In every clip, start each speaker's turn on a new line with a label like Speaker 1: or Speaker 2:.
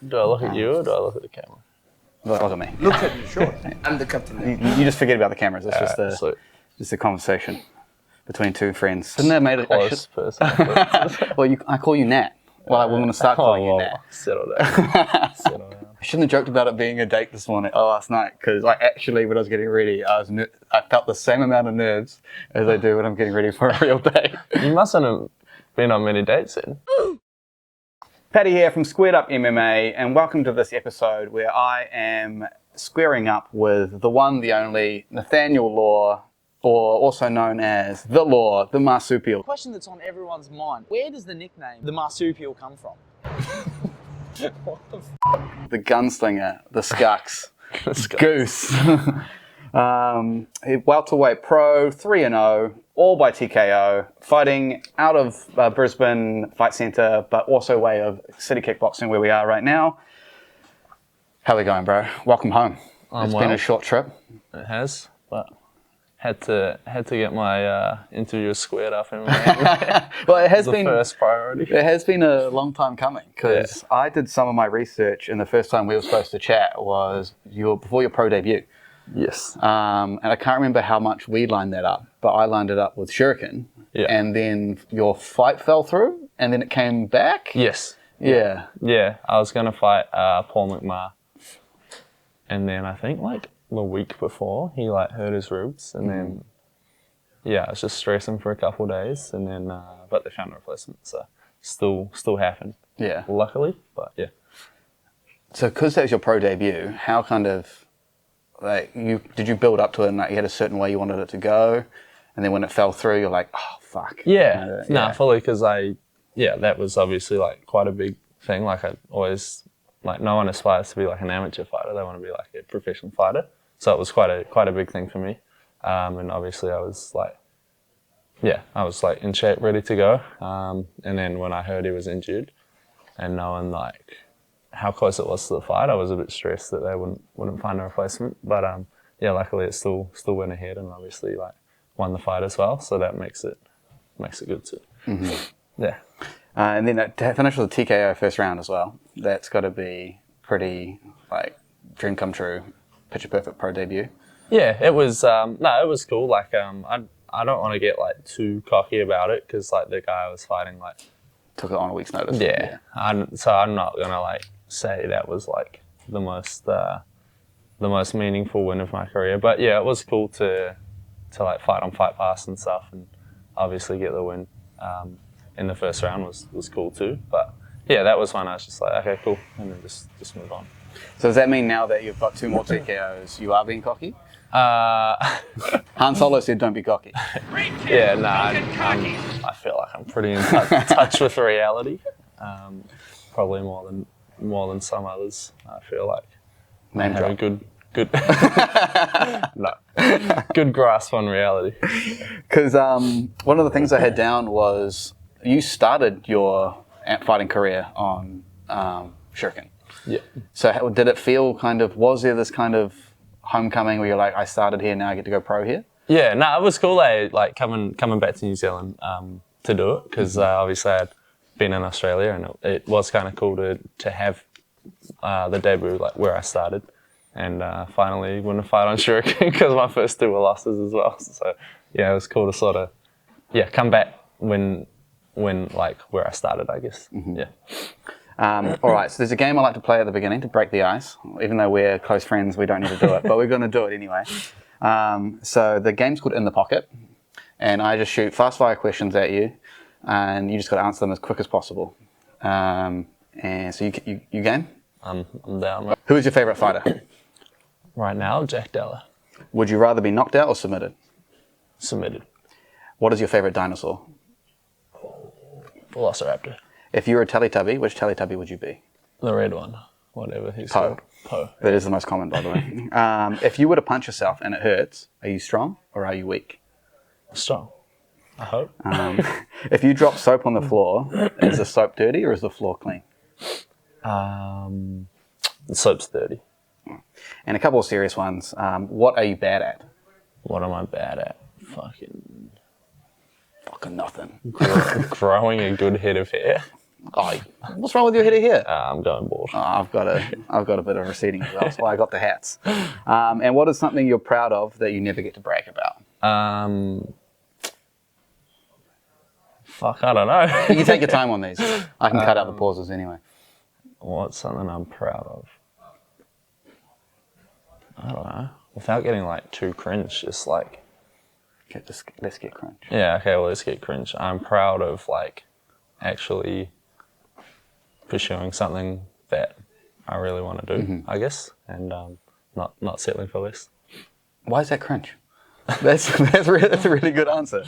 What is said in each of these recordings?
Speaker 1: Do I look at you or do I look at the camera?
Speaker 2: Look at me.
Speaker 3: Look at you, sure. I'm the captain.
Speaker 2: You just forget about the cameras. It's just a conversation between two friends. Shouldn't have made it
Speaker 1: Close person.
Speaker 2: Well, I call you Nat. Well, I want to start calling you Nat.
Speaker 1: Settle down. Settle down.
Speaker 2: I shouldn't have joked about it being a date this morning, last night, because actually, when I was getting ready, I felt the same amount of nerves as I do when I'm getting ready for a real date.
Speaker 1: You mustn't have been on many dates then.
Speaker 2: Paddy here from Squared Up MMA, and welcome to this episode where I am squaring up with the one, the only, Nathaniel Law, or also known as The Law, the Marsupial.
Speaker 4: Question that's on everyone's mind: where does the nickname the Marsupial come from?
Speaker 2: The gunslinger, the Skux, Goose. Welterweight pro, 3-0, all by TKO, fighting out of Brisbane Fight Centre, but also way of City Kickboxing where we are right now. How are we going, bro? Welcome home. It's been a short trip.
Speaker 1: It has, but had to get my interview squared up. And
Speaker 2: well, it has been
Speaker 1: the first priority.
Speaker 2: It has been a long time coming because I did some of my research, and the first time we were supposed to chat was before your pro debut.
Speaker 1: Yes.
Speaker 2: And I can't remember how much we lined that up, but I lined it up with Shuriken.
Speaker 1: Yeah.
Speaker 2: And then your fight fell through, and then it came back.
Speaker 1: Yes.
Speaker 2: Yeah.
Speaker 1: Yeah. I was gonna fight Paul McMahon, and then I think like the week before he hurt his ribs, and then I was just stressing for a couple of days, and then but they found a replacement, so still happened.
Speaker 2: Yeah.
Speaker 1: Luckily, but yeah.
Speaker 2: So because that was your pro debut, how kind of did you build up to it and you had a certain way you wanted it to go, and then when it fell through you're like, oh fuck.
Speaker 1: Fully, because that was obviously quite a big thing. I always no one aspires to be an amateur fighter, they want to be a professional fighter, so it was quite a big thing for me, and obviously I was in shape, ready to go, and then when I heard he was injured and knowing how close it was to the fight, I was a bit stressed that they wouldn't find a replacement. But luckily it still went ahead, and obviously won the fight as well. So that makes it good too. Mm-hmm. Yeah.
Speaker 2: And then to finish with the TKO first round as well. That's got to be pretty dream come true, picture perfect pro debut.
Speaker 1: Yeah, it was. It was cool. I don't want to get too cocky about it because the guy I was fighting
Speaker 2: took it on a week's notice.
Speaker 1: Yeah. So I'm not gonna say that was the most meaningful win of my career, but yeah, it was cool to fight on Fight Pass and stuff, and obviously get the win in the first round was cool too. But yeah, that was when I was just okay, cool, and then just move on.
Speaker 2: So does that mean now that you've got 2 more TKOs, you are being cocky? Han Solo said, "Don't be cocky."
Speaker 1: Yeah, I feel like I'm pretty in touch with reality. Probably more than some others. I feel like I have a good good grasp on reality.
Speaker 2: Because one of the things I had down was you started your fighting career on Shuriken.
Speaker 1: Yeah.
Speaker 2: So did it feel was there this kind of homecoming where you're I started here, now I get to go pro here?
Speaker 1: Yeah, it was cool. Coming back to New Zealand to do it, because obviously I'd been in Australia, and it was kind of cool to have the debut where I started, and finally win a fight on Shuriken because my first 2 were losses as well. So yeah, it was cool to sort of come back when where I started, I guess. Mm-hmm. Yeah.
Speaker 2: All right, so there's a game I like to play at the beginning to break the ice. Even though we're close friends, we don't need to do it, but we're going to do it anyway. So the game's called In the Pocket, and I just shoot fast fire questions at you, and you just got to answer them as quick as possible. And so you game?
Speaker 1: I'm down. Right.
Speaker 2: Who is your favourite fighter?
Speaker 1: Right now, Jack Della.
Speaker 2: Would you rather be knocked out or submitted?
Speaker 1: Submitted.
Speaker 2: What is your favourite dinosaur?
Speaker 1: Velociraptor.
Speaker 2: If you were a Teletubby, which Teletubby would you be?
Speaker 1: The red one, whatever he's
Speaker 2: called.
Speaker 1: Poe.
Speaker 2: That is the most common, by the way. If you were to punch yourself and it hurts, are you strong or are you weak?
Speaker 1: Strong, I hope.
Speaker 2: If you drop soap on the floor, is the soap dirty or is the floor clean?
Speaker 1: The soap's dirty.
Speaker 2: And a couple of serious ones. What are you bad at?
Speaker 1: What am I bad at? Fucking
Speaker 2: nothing.
Speaker 1: Growing a good head of hair.
Speaker 2: Oh, what's wrong with your head here?
Speaker 1: I'm going bald.
Speaker 2: Oh, I've got a bit of receding as well. That's why I got the hats. And what is something you're proud of that you never get to brag about?
Speaker 1: Fuck, I don't know.
Speaker 2: You can take your time on these. I can cut out the pauses anyway.
Speaker 1: What's something I'm proud of? I don't know. Without getting like too cringe, just like.
Speaker 2: Okay, let's get cringe.
Speaker 1: Yeah, okay, well, let's get cringe. I'm proud of like actually pursuing something that I really want to do, I guess, and not settling for less.
Speaker 2: Why is that cringe? That's a really good answer.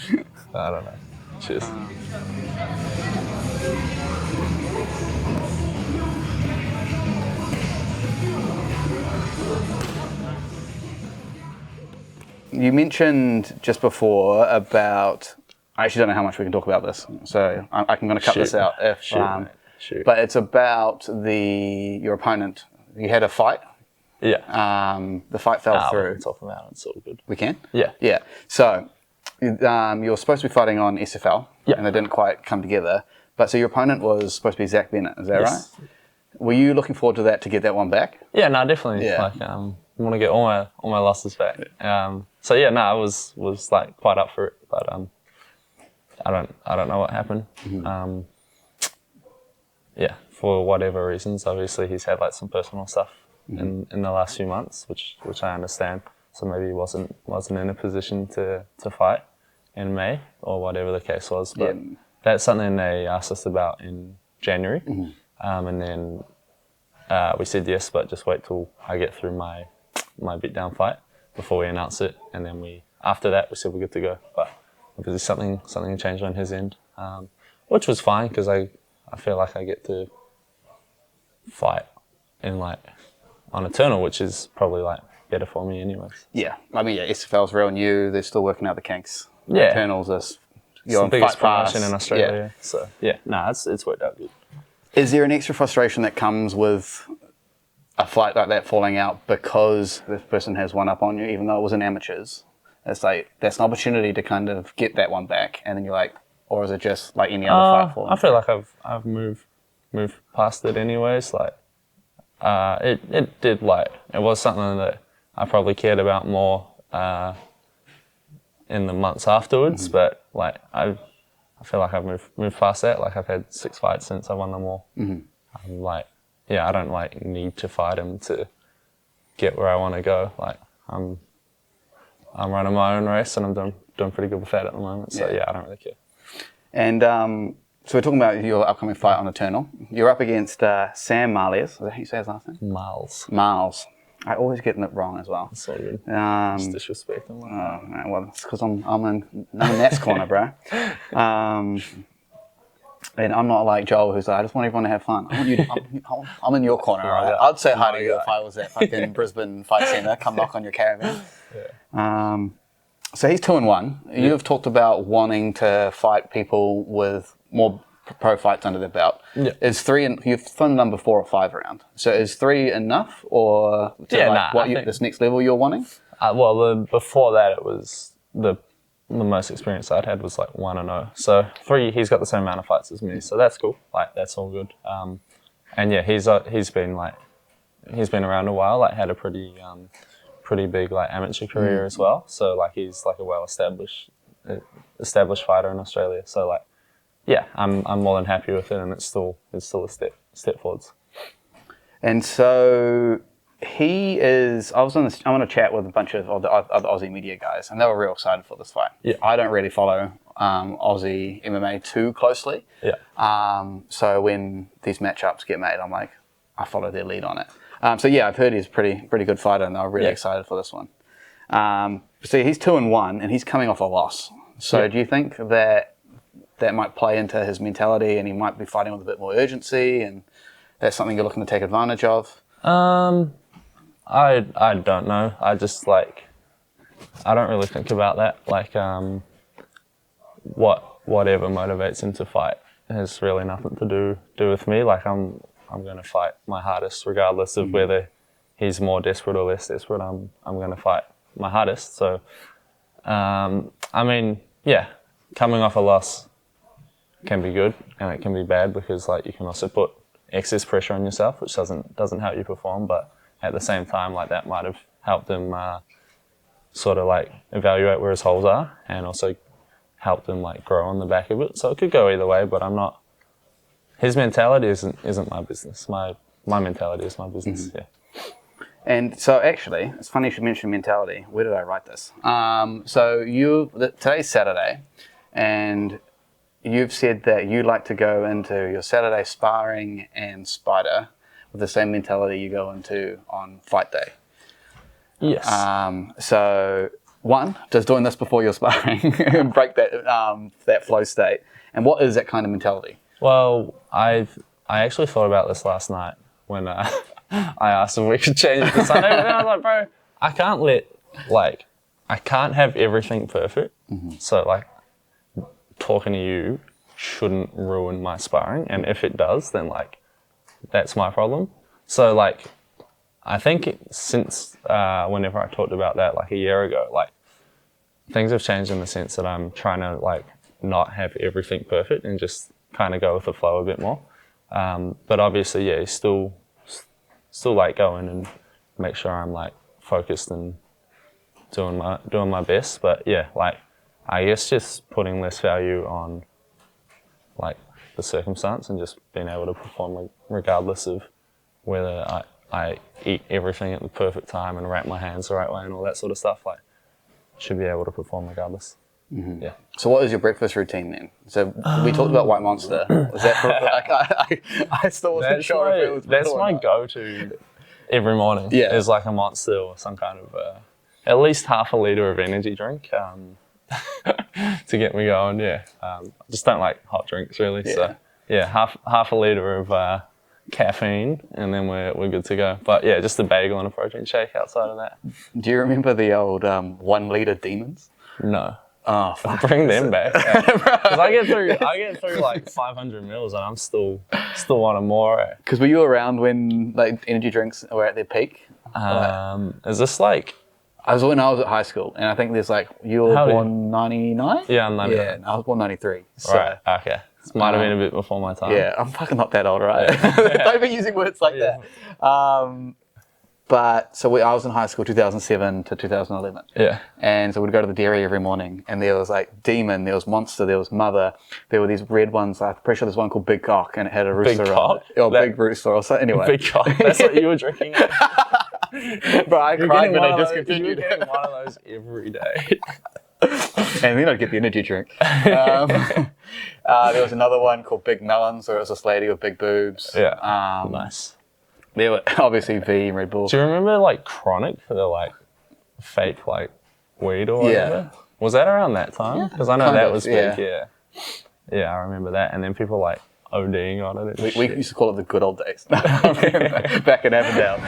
Speaker 1: I don't know. Cheers.
Speaker 2: You mentioned just before about, I actually don't know how much we can talk about this, so I'm going to cut this out.
Speaker 1: Shoot.
Speaker 2: But it's about your opponent. You had a fight.
Speaker 1: Yeah.
Speaker 2: The fight fell through.
Speaker 1: We'll talk about it. It's all good.
Speaker 2: We can?
Speaker 1: Yeah.
Speaker 2: Yeah. So you were supposed to be fighting on SFL, and it didn't quite come together. But so your opponent was supposed to be Zach Bennett, is that right? Were you looking forward to that, to get that one back?
Speaker 1: Yeah, no, definitely.
Speaker 2: Yeah.
Speaker 1: Like, I want to get all my losses back. So yeah, no, I was like quite up for it, but I don't know what happened. Yeah, for whatever reasons. Obviously, he's had like some personal stuff in the last few months, which I understand. So maybe he wasn't in a position to fight in May or whatever the case was. But that's something they asked us about in January, and then we said yes, but just wait till I get through my beatdown fight before we announce it, and then after that we said we're good to go. But obviously something changed on his end, which was fine because I feel like I get to fight in like on Eternal, which is probably like better for me anyways.
Speaker 2: Yeah, I mean, SFL's real new. They're still working out the kinks.
Speaker 1: Yeah,
Speaker 2: Eternals is
Speaker 1: you're on
Speaker 2: the biggest
Speaker 1: Fight Pass
Speaker 2: promotion
Speaker 1: in Australia. Yeah. So yeah, it's worked out good.
Speaker 2: Is there an extra frustration that comes with a fight like that falling out because this person has one up on you, even though it was an amateurs? It's like that's an opportunity to kind of get that one back, and then you're like, or is it just like any other fight falling?
Speaker 1: I feel like I've moved past it anyways. Like it did like it was something that I probably cared about more in the months afterwards, but like I feel like I've moved past that. Like I've had 6 fights since I won them all. I'm like, yeah, I don't like need to fight him to get where I want to go. Like I'm running my own race and I'm doing pretty good with that at the moment. So yeah, I don't really care. And
Speaker 2: so we're talking about your upcoming fight on Eternal. You're up against Sam Marles. Is that how you say his last name?
Speaker 1: Marles.
Speaker 2: I always get it wrong as well.
Speaker 1: It's all good. Just disrespect him.
Speaker 2: Well, it's because I'm in Nat's corner, bro. And I'm not like Joel, who's like, I just want everyone to have fun. I'm in your corner, right? I'd say hi to you if I was at fucking Brisbane Fight Centre. Come knock on your caravan. So he's 2-1. You've talked about wanting to fight people with more pro fights under their belt.
Speaker 1: Yeah.
Speaker 2: Is 3 you've thrown number 4 or 5 around. So is 3 enough, or this next level you're wanting?
Speaker 1: Before that, it was the most experience I'd had was like 1-0. So 3, he's got the same amount of fights as me, so that's cool. Like that's all good. And yeah, he's been around a while. Like had a pretty big like amateur career as well. So like he's like a well established fighter in Australia. So like. Yeah, I'm more than happy with it, and it's still a step forwards. And so
Speaker 2: he is. I'm on a chat with a bunch of the other Aussie media guys, and they were real excited for this fight.
Speaker 1: Yeah.
Speaker 2: I don't really follow Aussie MMA too closely.
Speaker 1: Yeah.
Speaker 2: So when these matchups get made, I'm like, I follow their lead on it. So yeah, I've heard he's a pretty good fighter, and they're really excited for this one. So he's 2-1, and he's coming off a loss. So do you think that might play into his mentality, and he might be fighting with a bit more urgency, and that's something you're looking to take advantage of?
Speaker 1: I don't know. I just like I don't really think about that. Like whatever motivates him to fight has really nothing to do with me. Like I'm going to fight my hardest regardless of whether he's more desperate or less desperate. I'm going to fight my hardest. So I mean, yeah, coming off a loss. can be good and it can be bad, because like you can also put excess pressure on yourself, which doesn't help you perform. But at the same time, like that might have helped him sort of like evaluate where his holes are, and also helped him like grow on the back of it. So it could go either way, but I'm not. His mentality isn't my business. My mentality is my business. Yeah.
Speaker 2: And so actually, it's funny you should mention mentality. Where did I write this? So today's Saturday, and you've said that you like to go into your Saturday sparring and spider with the same mentality you go into on fight day.
Speaker 1: Yes.
Speaker 2: So one, does doing this before your sparring break that flow state? And what is that kind of mentality?
Speaker 1: Well, I actually thought about this last night when I asked if we could change it to Sunday, but then I was like, bro, I can't have everything perfect. So like talking to you shouldn't ruin my sparring, and if it does, then like that's my problem. So like I think since whenever I talked about that like a year ago, like things have changed in the sense that I'm trying to like not have everything perfect and just kind of go with the flow a bit more. But obviously, yeah, still like go in and make sure I'm like focused and doing my best. But yeah, like I guess just putting less value on like the circumstance and just being able to perform regardless of whether I eat everything at the perfect time and wrap my hands the right way and all that sort of stuff. Like should be able to perform regardless. Yeah.
Speaker 2: So what is your breakfast routine then? So we talked about White Monster. Was that for, like, I still wasn't sure if it was.
Speaker 1: That's my go-to every morning.
Speaker 2: Yeah.
Speaker 1: Is like a Monster or some kind of at least half a litre of energy drink to get me going. Yeah. I just don't like hot drinks really.
Speaker 2: Yeah.
Speaker 1: So yeah, half a litre of caffeine and then we're good to go. But yeah, just a bagel and a protein shake outside of that.
Speaker 2: Do you remember the old 1 litre demons?
Speaker 1: No.
Speaker 2: Oh, fuck.
Speaker 1: Bring them back. Because I get through like 500 mils and I'm still wanting more.
Speaker 2: Because were you around when like energy drinks were at their peak?
Speaker 1: Is this like?
Speaker 2: I was when I was at high school, and I think there's like you were born 99.
Speaker 1: Yeah, I'm 99.
Speaker 2: Yeah, and I was born 93. So,
Speaker 1: right. Okay. This might have been a bit before my time.
Speaker 2: Yeah, I'm fucking not that old, right? Don't be using words like that. But so I was in high school 2007 to 2011.
Speaker 1: Yeah.
Speaker 2: And so we'd go to the dairy every morning, and there was like Demon, there was Monster, there was Mother, there were these red ones. I'm pretty sure there's one called Big Cock, and it had a rooster
Speaker 1: Big
Speaker 2: on
Speaker 1: Cock?
Speaker 2: it. Or Big Rooster or something. Anyway.
Speaker 1: Big Cock. That's what you were drinking.
Speaker 2: But I cried when they discontinued
Speaker 1: You were getting one of those every day.
Speaker 2: And then I'd get the energy drink. There was another one called Big Melons, where it was this lady with big boobs.
Speaker 1: Yeah. Nice.
Speaker 2: There were obviously V and Red Bull.
Speaker 1: Do you remember like Chronic for the like fake like weed or whatever?
Speaker 2: Yeah.
Speaker 1: Was that around that time? Because I know
Speaker 2: Kind
Speaker 1: that
Speaker 2: of,
Speaker 1: was big. Yeah. Yeah, I remember that. And then people like ODing on it.
Speaker 2: We used to call it the good old days. Back in Avondale.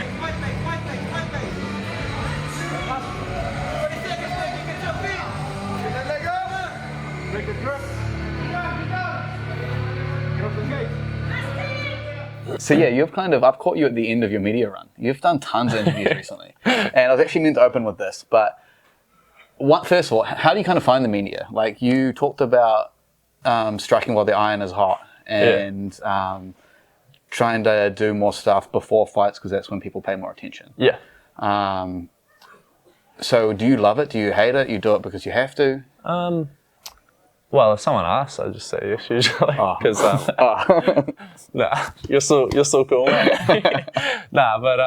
Speaker 2: So yeah, I've caught you at the end of your media run. You've done tons of interviews recently. And I was actually meant to open with this, but first of all, how do you kind of find the media? Like you talked about striking while the iron is hot and trying to do more stuff before fights because that's when people pay more attention.
Speaker 1: Yeah.
Speaker 2: So do you love it? Do you hate it? You do it because you have to?
Speaker 1: Well, if someone asks, I just say yes usually. Because nah, you're so cool, man. Nah, but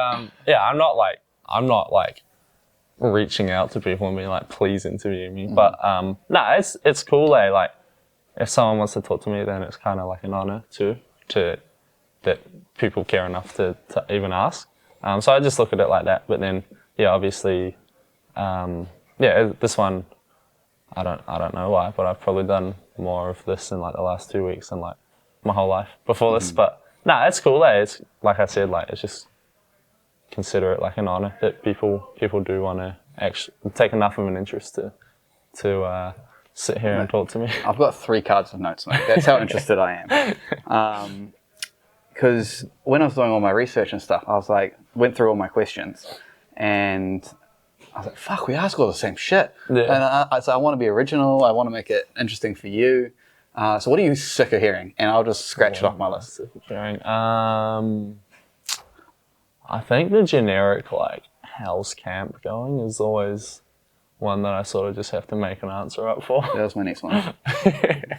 Speaker 1: yeah, I'm not like reaching out to people and being like, please interview me. But nah, it's cool. Like if someone wants to talk to me, then it's kind of like an honor to that people care enough to even ask. So I just look at it like that. But then yeah, obviously, yeah, this one. I don't know why, but I've probably done more of this in like the last 2 weeks than like my whole life before this. But nah, it's cool. It's like I said, like it's just consider it like an honor that people do want to actually take enough of an interest to sit here and talk to me.
Speaker 2: I've got 3 cards of notes, mate. That's how interested I am. Because when I was doing all my research and stuff, I was like, went through all my questions, and I was like, fuck, we ask all the same shit. Yeah. And I want to be original. I want to make it interesting for you. So what are you sick of hearing? And I'll just scratch it off my list.
Speaker 1: Sick of hearing. I think the generic like how's camp going is always one that I sort of just have to make an answer up for.
Speaker 2: That was my next one.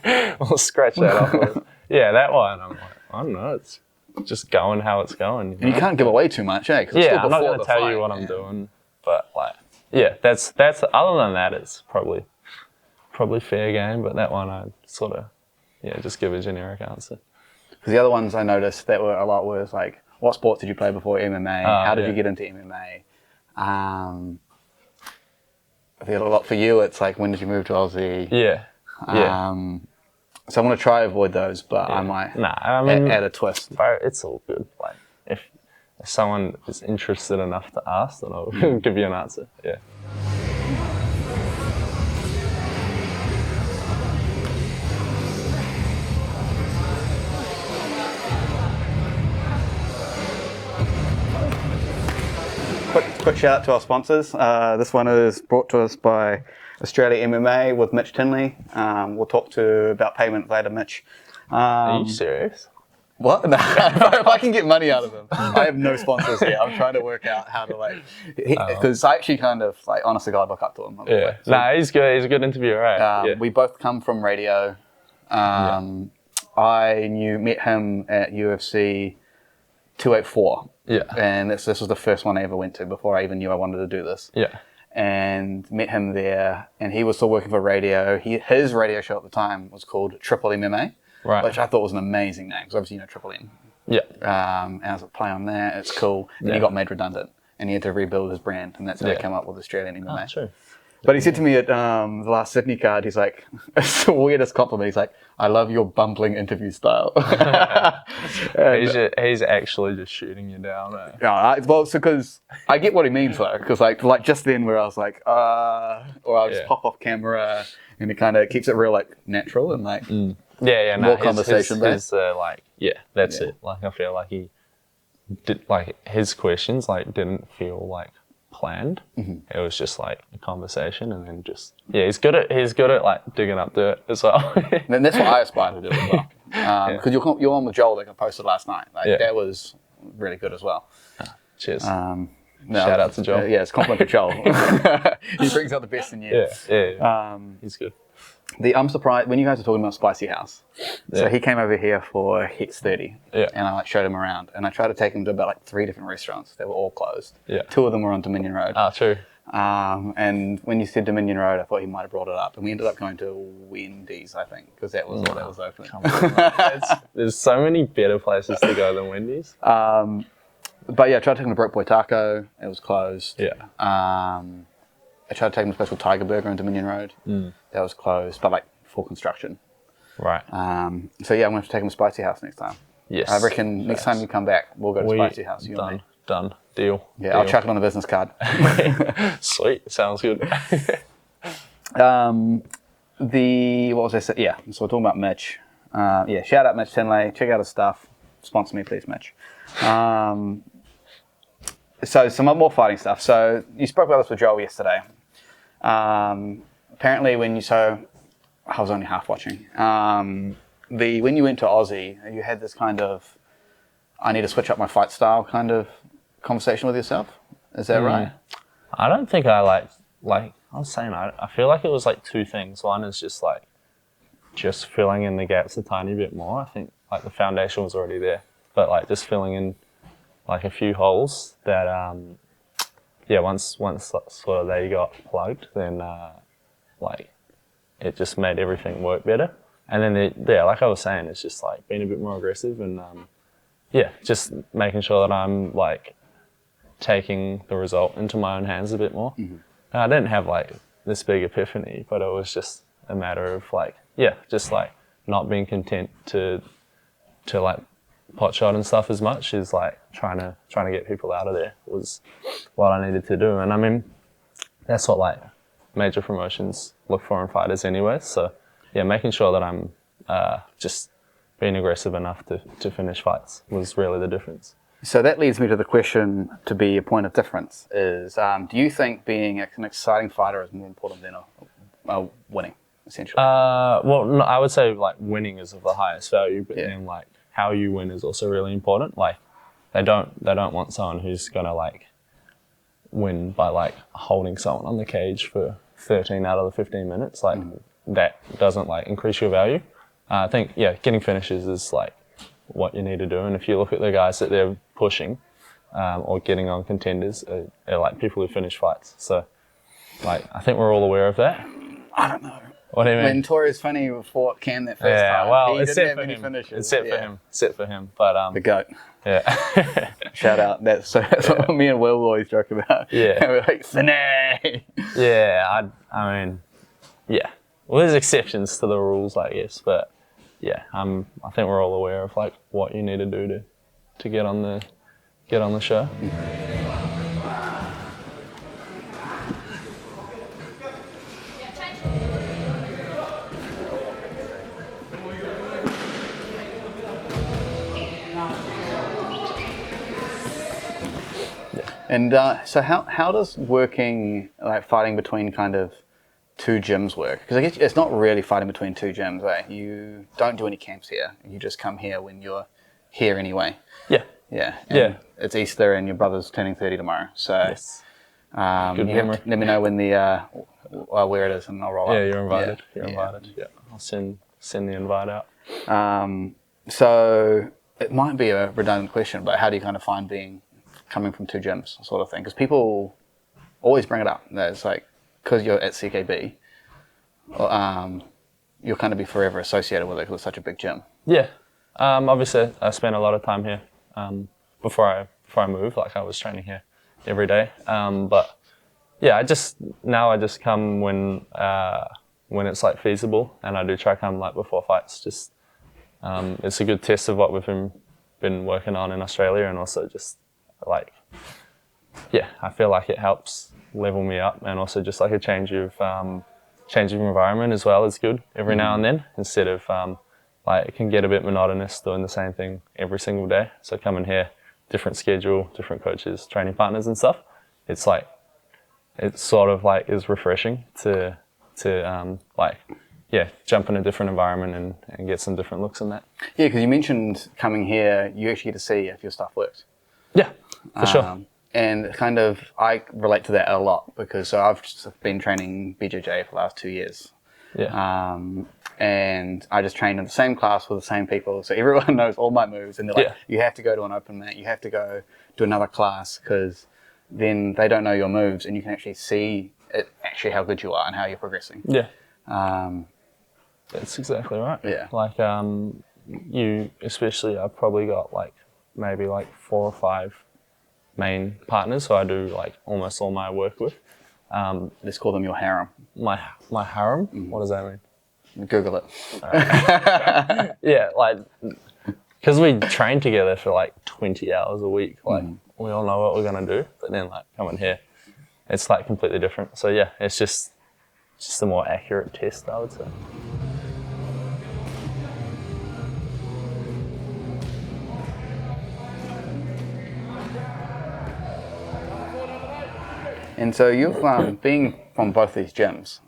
Speaker 1: I'll scratch that off. Yeah, that one. I'm like, I don't know. It's just going how it's going.
Speaker 2: And you can't give away too much, eh? 'Cause it's
Speaker 1: Yeah,
Speaker 2: still
Speaker 1: I'm not
Speaker 2: before
Speaker 1: going
Speaker 2: the
Speaker 1: to tell
Speaker 2: fight,
Speaker 1: you what I'm doing, but like, yeah, that's other than that, it's probably fair game. But that one, I sort of, just give a generic answer.
Speaker 2: Because the other ones I noticed that were a lot was like, what sport did you play before MMA? How did you get into MMA? I feel a lot for you. It's like, when did you move to Aussie?
Speaker 1: Yeah.
Speaker 2: So I'm going to try to avoid those, but I might add a twist.
Speaker 1: Bro, it's all good. Like, if someone is interested enough to ask, then I'll give you an answer. Yeah.
Speaker 2: Quick shout out to our sponsors. This one is brought to us by Australia MMA with Mitch Tinley. We'll talk about payment later, Mitch.
Speaker 1: Are you serious?
Speaker 2: What? No, if I can get money out of him. I have no sponsors here. I'm trying to work out how to because I actually kind of honest to God, look up to him.
Speaker 1: Yeah. So, he's good. He's a good interviewer, right?
Speaker 2: We both come from radio. I met him at UFC 284.
Speaker 1: Yeah.
Speaker 2: And this was the first one I ever went to before I even knew I wanted to do this.
Speaker 1: Yeah.
Speaker 2: And met him there, and he was still working for radio. His radio show at the time was called Triple MMA,
Speaker 1: right?
Speaker 2: Which I thought was an amazing name, because obviously Triple M.
Speaker 1: Yeah.
Speaker 2: And I was like, play on that, it's cool. And he got made redundant, and he had to rebuild his brand, and that's how he came up with Australian MMA.
Speaker 1: Oh, true.
Speaker 2: But he said to me at the last Sydney card, he's like, it's the weirdest compliment. He's like, I love your bumbling interview style.
Speaker 1: He's actually just shooting you down.
Speaker 2: Well, because I get what he means though, because like just then where I was like, or I'll just pop off camera, and it kind of keeps it real natural and more conversation based.
Speaker 1: That's it. Like I feel like he did his questions didn't feel planned. It was just a conversation, and then he's good at digging up dirt as well.
Speaker 2: And that's what I aspire to do as well. Because you're on with Joel, I posted last night. That was really good as well.
Speaker 1: Cheers.
Speaker 2: No,
Speaker 1: shout out to Joel.
Speaker 2: It's compliment to Joel. He brings out the best in you.
Speaker 1: Yeah. He's good.
Speaker 2: I'm surprised when you guys are talking about Spicy House. So he came over here for Hex 30, and I showed him around, and I tried to take him to about 3 different restaurants that were all closed. 2 of them were on Dominion Road.
Speaker 1: Ah, true.
Speaker 2: And when you said Dominion Road, I thought he might have brought it up, and we ended up going to Wendy's, I think, because that was all that was open.
Speaker 1: There's so many better places to go than Wendy's.
Speaker 2: But I tried to take him to Broke Boy Taco. It was closed. I tried to take him to a place called Tiger Burger on Dominion Road. That was closed, but full construction.
Speaker 1: Right.
Speaker 2: I'm going to have to take him to Spicy House next time.
Speaker 1: Yes.
Speaker 2: I reckon next time you come back, we'll go to Spicy House. You and me.
Speaker 1: Done. Deal.
Speaker 2: Yeah,
Speaker 1: Deal.
Speaker 2: I'll chuck it on a business card.
Speaker 1: Sweet. Sounds good.
Speaker 2: What was I saying? Yeah, so we're talking about Mitch. Shout out Mitch Tinley. Check out his stuff. Sponsor me, please, Mitch. So some more fighting stuff. So you spoke about this with Joel yesterday. Apparently I was only half watching. When you went to Aussie, you had this kind of, I need to switch up my fight style kind of conversation with yourself. Is that right?
Speaker 1: I don't think I I was saying, I feel like it was 2 things. One is just filling in the gaps a tiny bit more. I think the foundation was already there, but just filling in a few holes that once sort of they got plugged, then it just made everything work better. And then like I was saying, it's just being a bit more aggressive and just making sure that I'm taking the result into my own hands a bit more. And I didn't have this big epiphany, but it was just a matter of not being content to pot shot and stuff as much as trying to get people out of there was what I needed to do. And I mean, that's what major promotions look for in fighters anyway. So making sure that I'm just being aggressive enough to finish fights was really the difference.
Speaker 2: So that leads me to the question to be a point of difference is, do you think being an exciting fighter is more important than winning? essentially?
Speaker 1: Well, no, I would say like winning is of the highest value, but
Speaker 2: Yeah.
Speaker 1: then like how you win is also really important. Like they don't want someone who's gonna like win by like holding someone on the cage for 13 out of the 15 minutes. Like that doesn't like increase your value. I think getting finishes is like what you need to do. And if you look at the guys that they're pushing or getting on contenders, they're like people who finish fights. So like I think we're all aware of that.
Speaker 2: I don't know.
Speaker 1: What do you mean?
Speaker 2: When Torres Funny fought Cam that first time,
Speaker 1: well,
Speaker 2: he
Speaker 1: it's
Speaker 2: didn't
Speaker 1: set
Speaker 2: have
Speaker 1: for
Speaker 2: many
Speaker 1: him.
Speaker 2: finishes.
Speaker 1: It's set for him. Set for him. But
Speaker 2: The GOAT.
Speaker 1: yeah.
Speaker 2: Shout out. That's what me and Will always joke about.
Speaker 1: Yeah.
Speaker 2: We're like, Finay!
Speaker 1: Yeah, I mean, yeah. Well, there's exceptions to the rules, I guess, but yeah, I think we're all aware of like what you need to do to get on the show.
Speaker 2: And so how does working, like fighting between kind of two gyms work? Because I guess it's not really fighting between two gyms, right? You don't do any camps here. You just come here when you're here anyway.
Speaker 1: Yeah.
Speaker 2: Yeah.
Speaker 1: Yeah.
Speaker 2: It's Easter and your brother's turning 30 tomorrow. So
Speaker 1: Yes.
Speaker 2: you
Speaker 1: Good memory.
Speaker 2: let me know when where it is and I'll roll up.
Speaker 1: Yeah, you're invited.
Speaker 2: Yeah.
Speaker 1: You're invited. Yeah. I'll send the invite out.
Speaker 2: So it might be a redundant question, but how do you kind of find coming from two gyms sort of thing? Because people always bring it up. That it's like, because you're at CKB, you'll kind of be forever associated with it because it's such a big gym.
Speaker 1: Yeah. Obviously, I spent a lot of time here before I moved. Like I was training here every day. But yeah, I just come when it's like feasible, and I do try to come like before fights. Just it's a good test of what we've been working on in Australia, and also just like I feel like it helps level me up, and also just like a change of environment as well is good every now and then, instead of like it can get a bit monotonous doing the same thing every single day. So coming here, different schedule, different coaches, training partners and stuff, it's like it sort of like is refreshing to jump in a different environment and get some different looks in that.
Speaker 2: Yeah, because you mentioned coming here, you actually get to see if your stuff works.
Speaker 1: Yeah, for sure.
Speaker 2: And kind of, I relate to that a lot because I've just been training BJJ for the last 2 years.
Speaker 1: Yeah.
Speaker 2: And I just trained in the same class with the same people, so everyone knows all my moves, and they're like, you have to go to an open mat, you have to go to another class, because then they don't know your moves, and you can actually see actually how good you are and how you're progressing.
Speaker 1: Yeah. That's exactly right.
Speaker 2: Yeah.
Speaker 1: Like you especially, I've probably got like maybe like 4 or 5 main partners who I do like almost all my work with.
Speaker 2: Let's call them your harem.
Speaker 1: My harem? Mm-hmm. What does that mean?
Speaker 2: Google it.
Speaker 1: Yeah, like, because we train together for like 20 hours a week, like we all know what we're gonna do, but then like coming here, it's like completely different. So yeah, it's just a more accurate test, I would say.
Speaker 2: And so you've being from both these gyms,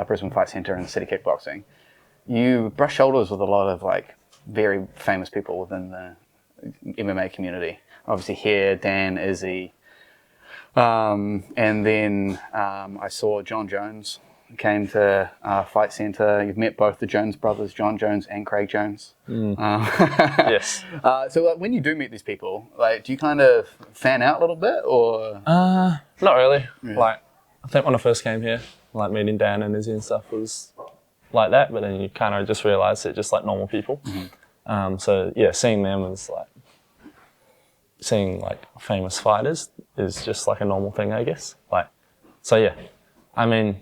Speaker 2: Brisbane Fight Centre and City Kickboxing, you brush shoulders with a lot of like very famous people within the MMA community. Obviously here, Dan, Izzy, and then I saw John Jones came to Fight Centre. You've met both the Jones brothers, John Jones and Craig Jones.
Speaker 1: Yes.
Speaker 2: So like, when you do meet these people, like, do you kind of fan out a little bit, or?
Speaker 1: Not really. Yeah. Like, I think when I first came here, like meeting Dan and Izzy and stuff was like that, but then you kind of just realise they're just like normal people. Mm-hmm. So yeah, seeing them as like, seeing like famous fighters is just like a normal thing, I guess. Like, so yeah, I mean,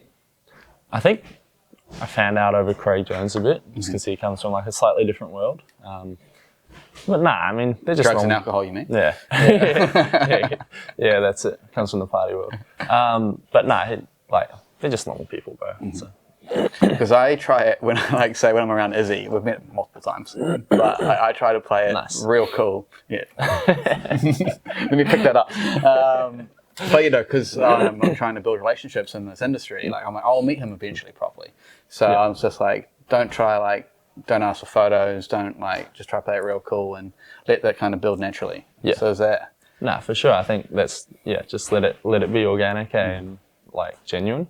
Speaker 1: I think I found out over Craig Jones a bit, just because he comes from like a slightly different world. But nah, I mean, they're just
Speaker 2: drugs and
Speaker 1: normal.
Speaker 2: alcohol, you mean?
Speaker 1: Yeah. Yeah, that's it. Comes from the party world. But nah, like they're just normal people, bro. Mm-hmm. So.
Speaker 2: Because I try it when I'm around Izzy. We've met multiple times, but I try to play it real cool. Yeah. Let me pick that up. But you know, because I'm trying to build relationships in this industry, like I'm like, I'll meet him eventually properly. So I was just like, don't ask for photos, don't like, just try to play it real cool and let that kind of build naturally.
Speaker 1: Yeah.
Speaker 2: So is that?
Speaker 1: Nah, for sure. I think that's just let it be organic and like genuine.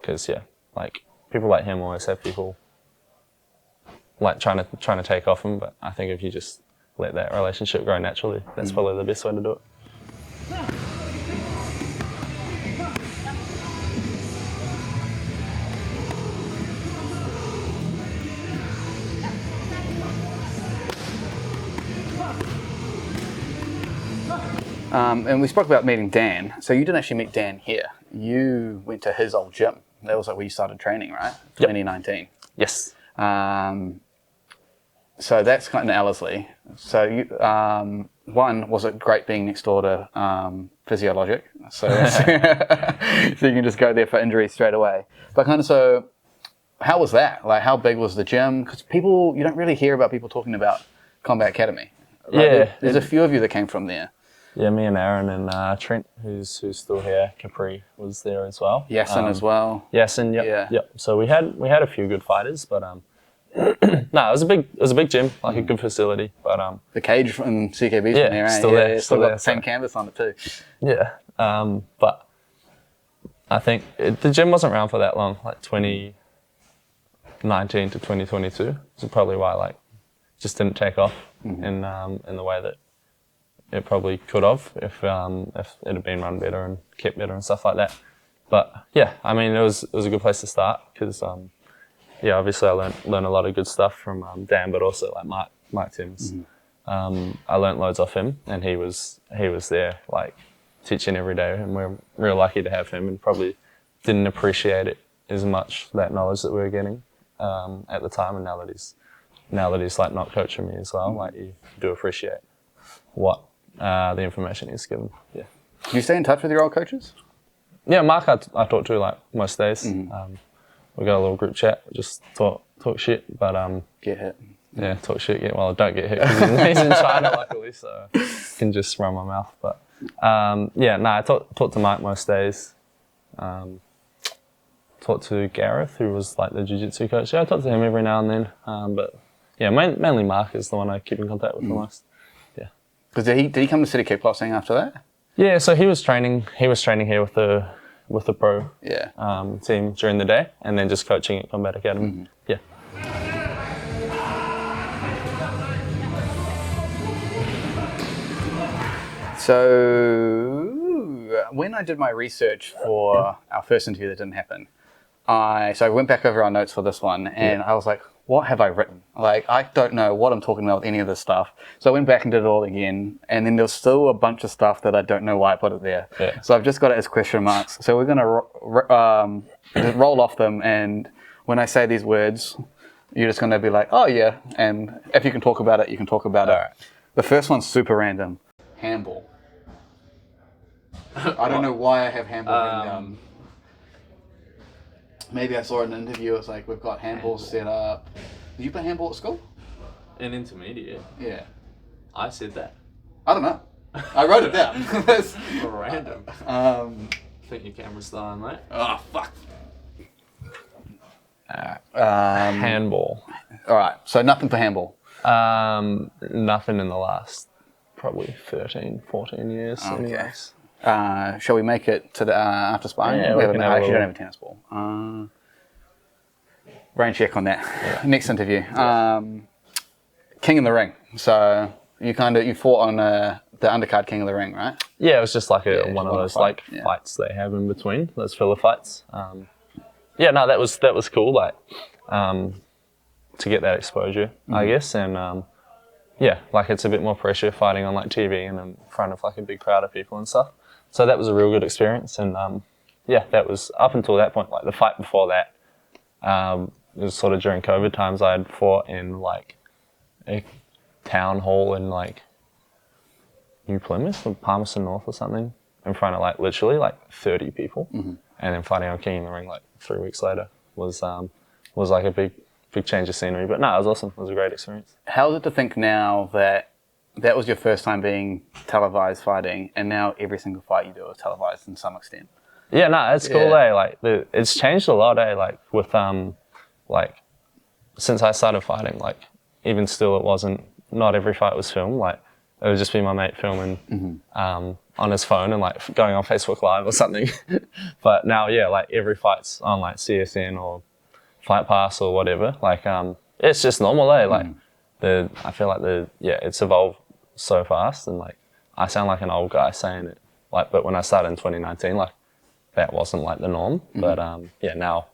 Speaker 1: Because like people like him always have people like trying to take off him, but I think if you just let that relationship grow naturally, that's probably the best way to do it.
Speaker 2: And we spoke about meeting Dan. So you didn't actually meet Dan here. You went to his old gym. That was like where you started training, right? 2019.
Speaker 1: Yes.
Speaker 2: So that's kind of in Ellerslie. So you, one, was it great being next door to Physiologic? So, so you can just go there for injuries straight away. But kind of so, how was that? Like, how big was the gym? Because you don't really hear about people talking about Combat Academy. Right?
Speaker 1: Yeah.
Speaker 2: There's a few of you that came from there.
Speaker 1: Yeah, me and Aaron and Trent, who's still here, Capri was there as well.
Speaker 2: Yasin as well.
Speaker 1: Yasin, yep. So we had a few good fighters, but no, it was a big gym, like a good facility. But
Speaker 2: the cage from CKB's from there, right?
Speaker 1: Still there,
Speaker 2: still got
Speaker 1: there,
Speaker 2: the same canvas on it too.
Speaker 1: Yeah, but I think the gym wasn't around for that long, like 2019 to 2022. Which is probably why like just didn't take off in the way that it probably could have if it had been run better and kept better and stuff like that. But yeah, I mean, it was a good place to start because obviously I learned a lot of good stuff from Dan, but also like Mike Timms. I learned loads off him, and he was there like teaching every day, and we're real lucky to have him. And probably didn't appreciate it as much, that knowledge that we were getting at the time. And now that he's like not coaching me as well, like you do appreciate what the information he's given. Yeah.
Speaker 2: Do you stay in touch with your old coaches?
Speaker 1: Yeah, Mark I talk to like most days. We got a little group chat, just talk shit, but
Speaker 2: get hit.
Speaker 1: Yeah, talk shit. Yeah, well, don't get hit because he's in China, luckily, so I can just run my mouth. But I talk to Mike most days. Talk to Gareth, who was like the jiu-jitsu coach. Yeah, I talk to him every now and then. But yeah, mainly Mark is the one I keep in contact with the most. Yeah.
Speaker 2: Because did he come to City Kickboxing after that?
Speaker 1: Yeah, so he was training here with the pro team during the day, and then just coaching at Combat Academy. Yeah.
Speaker 2: So when I did my research for our first interview that didn't happen, I went back over our notes for this one, and I was like, what have I written? Like, I don't know what I'm talking about with any of this stuff. So I went back and did it all again, and then there's still a bunch of stuff that I don't know why I put it there. Yeah. So I've just got it as question marks. So we're going to roll off them, and when I say these words, you're just going to be like, oh yeah, and if you can talk about it, you can talk about it. Right. The first one's super random. Handball. I don't know why I have handball written down. Maybe I saw it in an interview, it's like, we've got handball set up. Did you play handball at school?
Speaker 1: In intermediate?
Speaker 2: Yeah.
Speaker 1: I said that.
Speaker 2: I don't know. I wrote it down. That's
Speaker 1: random.
Speaker 2: I
Speaker 1: think your camera's still on, mate.
Speaker 2: Oh, fuck.
Speaker 1: Handball.
Speaker 2: Alright, so nothing for handball.
Speaker 1: Nothing in the last probably 13, 14 years.
Speaker 2: Okay.
Speaker 1: Anyways.
Speaker 2: Shall we make it to the after sparring?
Speaker 1: Yeah,
Speaker 2: we actually don't have a tennis ball. Brain check on that. Yeah. Next interview. King in the Ring. So you fought on the undercard King of the Ring, right?
Speaker 1: Yeah, it was just like one of those fights they have in between, those filler fights. That was cool. Like to get that exposure, I guess, and like it's a bit more pressure fighting on like TV and in front of like a big crowd of people and stuff. So that was a real good experience, and that was up until that point. Like the fight before that, it was sort of during COVID times. I had fought in like a town hall in like New Plymouth or Palmerston North or something, in front of like literally like 30 people, and then fighting on King in the Ring like 3 weeks later was like a big change of scenery. But no, it was awesome. It was a great experience.
Speaker 2: How is it to think now that that was your first time being televised fighting, and now every single fight you do is televised in some extent.
Speaker 1: Yeah, no, it's cool. Like it's changed a lot. Like with like since I started fighting, like even still, it wasn't. Not every fight was filmed. Like it would just be my mate filming on his phone and like going on Facebook Live or something. But now, yeah, like every fight's on like CSN or Fight Pass or whatever. Like it's just normal, Like I feel like it's evolved so fast, and like I sound like an old guy saying it. Like, but when I started in 2019, like that wasn't like the norm. But now,